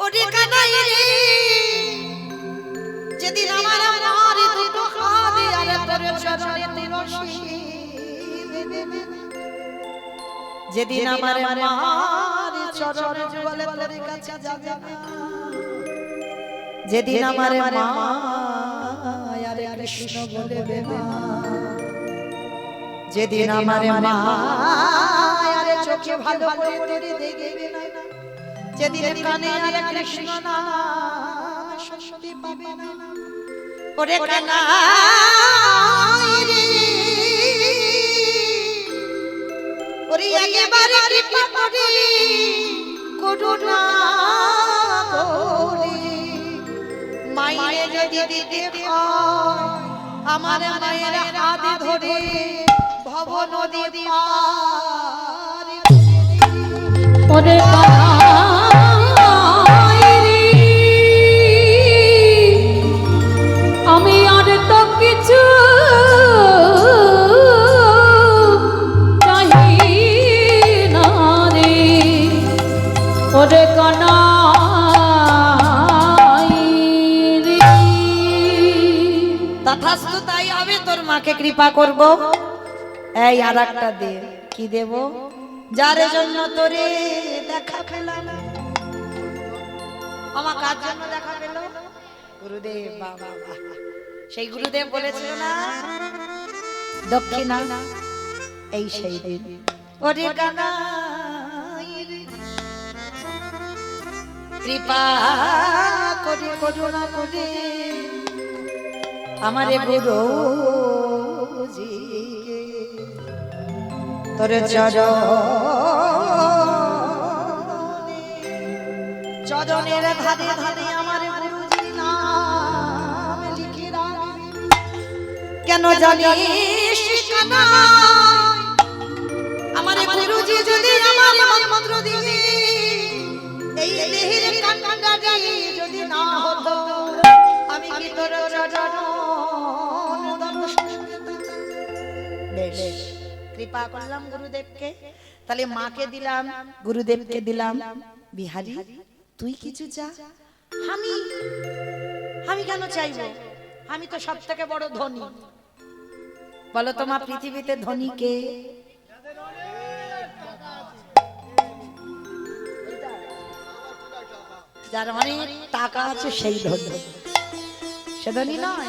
A: ওরে কানাই রে, যেদিন আমার মার দুটো হাত আর তোর চরণে তিলসী দেবে, যেদিন আমার মার চরণ যুগলে তোর কাছে যাবে, যেদিন আমার মা আরে কৃষ্ণ বলবে না, যেদিন আমার মা আরে চোখে ভালো করে তোরে দেখবে না, যেদিন কানে আরে কৃষ্ণ নাম শুনতে পাবে না, ওরে কানাই রে, ওরে একেবারে কৃপা করে করুণা করে মায়ের যদি দিতে হয়, আমার মায়ের হাত ধরে ভব নদী পার।
C: ওরে কানাই রে, আমি আর তো কিছু চাই না রে, ওরে কানাই রে।
A: তথাস্তু তাই হবে, তোর মাকে কৃপা করব। এই আর একটা দে, কি দেব? যার জন্য তোরে দেখা পেলাম। আমার কার জন্য দেখা পেল? গুরুদেব। বাবা, সেই গুরুদেব বলেছিল না দক্ষিণা, এই সেই দিন। ওরে কানাই রে, কৃপা করে করুণা করে আমারে গুরুজি তোর চরণের ধারে ধারে আমার গুরুজি নাম লিখে রাখবি। কেন জানিস কানাই, আমার গুরুজি যদি আমার মন্ত্র দিবি, এই দেহের কান্ডারি যদি না হতো, আমি কি তোর চরণ দর্শন পেতাম? বেশ, কৃপা করলাম গুরুদেবকে, তাহলে মাকে দিলাম, গুরুদেবকে দিলাম। বিহারী, তুই কিছু চা। আমি কেন চাইবো? আমি তো সব থেকে বড় ধনী। বলো তো মা, পৃথিবীতে ধনী কে? যার অনেক টাকা আছে সেই ধনী, সে ধনী নয়।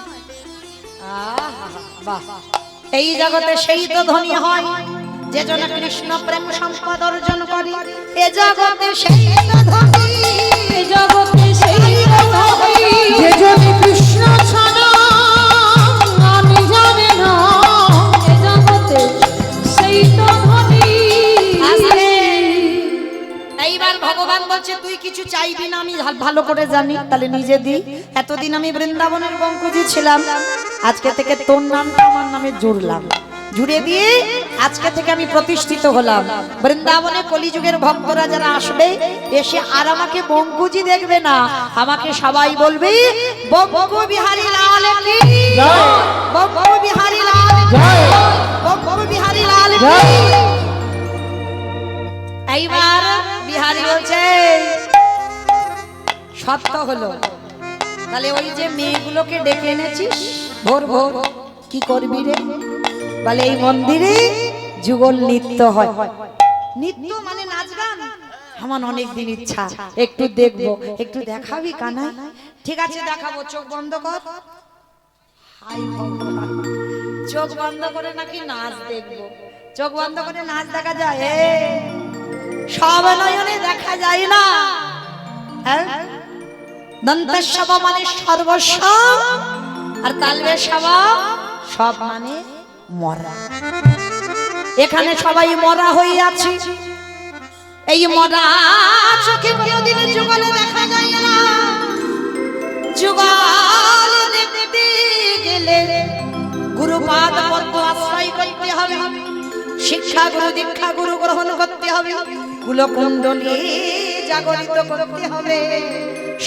A: বাহ, এই জগতে সেই তো ধনী হয় যে জন কৃষ্ণ প্রেম সম্পদ অর্জন করে। এ জগতে সেই তো ধনী,
C: এ জগতে সেই তো ধনী,
A: যে জন কৃষ্ণ ছাড়া
C: আমি জানি না। এ জগতে সেই তো ধনী।
A: এইবার ভগবান বলছে তুই কিছু চাইবি না, আমি ভালো করে জানি, তাহলে নিজে দি। এতদিন আমি বৃন্দাবনের বঙ্কুজি ছিলাম, আজকে থেকে তোর নামটা আমার নামে জুড়লাম, জুড়ে দিয়ে আজকে থেকে আমি প্রতিষ্ঠিত হলাম। বৃন্দাবনে কলিযুগের ভক্তরা যারা আসবে, এসে আর আমাকে বঙ্কুজি দেখবে না, আমাকে সবাই বলবে বঙ্কু বিহারী লাল কি জয়, বঙ্কু বিহারী লাল জয়, বঙ্কু বিহারী লাল জয়। এইবার বিহারী বলছে সত্য হলো, তাহলে ওই যে মেয়েগুলোকে ডেকে এনেছিস ভোর ভোর, কি করবি রে? বলে এই মন্দিরে যুগল নৃত্য হয়। নৃত্য মানে নাচ গান, আমার অনেক দিন ইচ্ছা একটু দেখবো। একটু দেখাবি কানাই? ঠিক আছে দেখাবো, চোখ বন্ধ কর। হাই ভগবান, চোখ বন্ধ করে নাকি নাচ দেখবো? চোখ বন্ধ করে নাচ দেখা যায়? সব নয়নে দেখা যায় না। হ্যাঁ, দন্তস্ব মানে সর্বস্ব, আর তালবেশব সব মানে মরা। এখানে সবাই মরা হয়ে আছে। এই মরা চোখে কোনোদিন যুগলে দেখা যায় না। যুগল দেখতে গেলে গুরুপাদ পদ্ম আশ্রয় করতে হবে, শিক্ষা গুরু দীক্ষা গুরু গ্রহণ করতে হবে, কুলকুণ্ডলী জাগরিত করতে হবে,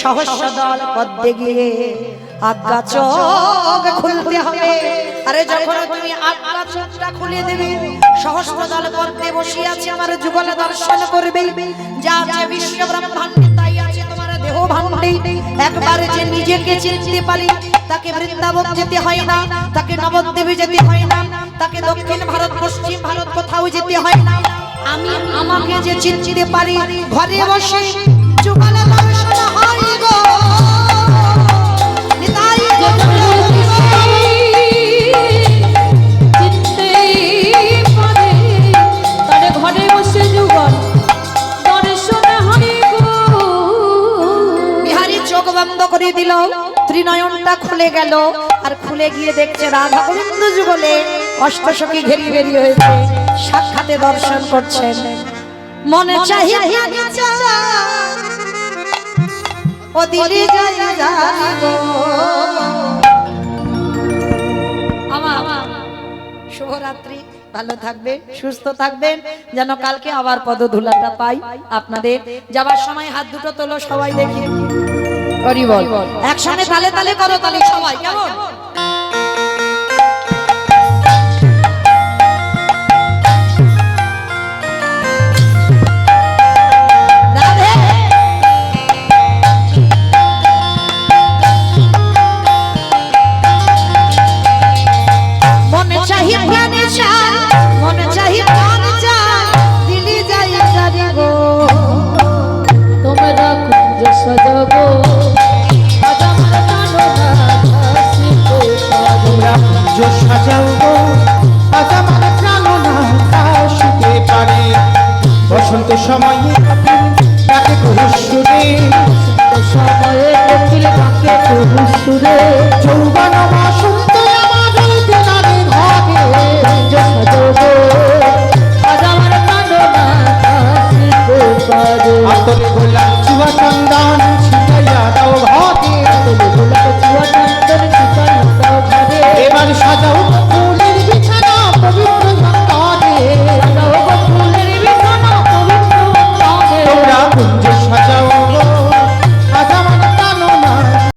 A: সহস্র দল পদ্মে গিয়ে আজ্ঞা চোখ খুলতে হবে। আরে যখন তুমি আজ্ঞা চোখটা খুলে দেবে, সহস্র দল পদ্মে বসে আছে আমার যুগল দর্শন করবে। যা আছে বিশ্ব ব্রহ্মাণ্ডে তাই আছে তোমার দেহ ভাণ্ডে। একবার যে নিজেকে চিনতে পারি, তাকে বৃন্দাবন যেতে হয় না, তাকে নবদ্বীপে যেতে হয় না, তাকে দক্ষিণ ভারত পশ্চিম ভারত কোথাও যেতে হয় না। আমি আমাকে যে চিনতে পারি, ঘরে বসে যুগল দর্শন হয় গো। নিতাই
C: ঘরে বসে যুগল দর্শন হয় গো।
A: বিহারী চোখ বন্ধ করে দিল, ত্রিনয়নটা খুলে গেল, আর খুলে গিয়ে দেখছে রাধা গোবিন্দ যুগলে অষ্টসখী ঘেরি বেরিয়ে হয়েছে, সাক্ষাতে দর্শন করছেন। মনে চাহিয়া ও দিলি যাই গো। আমার শুভরাত্রি, ভালো থাকবেন, সুস্থ থাকবেন, যেন কালকে আবার পদধূলাটা পাই। আপনাদের যাবার সময় হাত দুটো তোলো সবাই, দেখি হরি বল। একসঙ্গে তালে তালে করো, তালে সবাই কেমন? রাধে মনে চাহি প্রাণে চাই, মনে চাহি প্রাণে চাই, দিলি যাই জানি গো।
C: তোমরা কুঞ্জ সজাগো, আজ আমার কানো ভাসিতে পারে।
D: তোমরা কুঞ্জ সাজাও গো, আজ আমার প্রাণ না আসিতে পারে। বসন্ত সময়ে তাকে পুরুষুরে,
C: সময়ে কোকিল ডাকে প্রভু সুরে।
D: যৌবন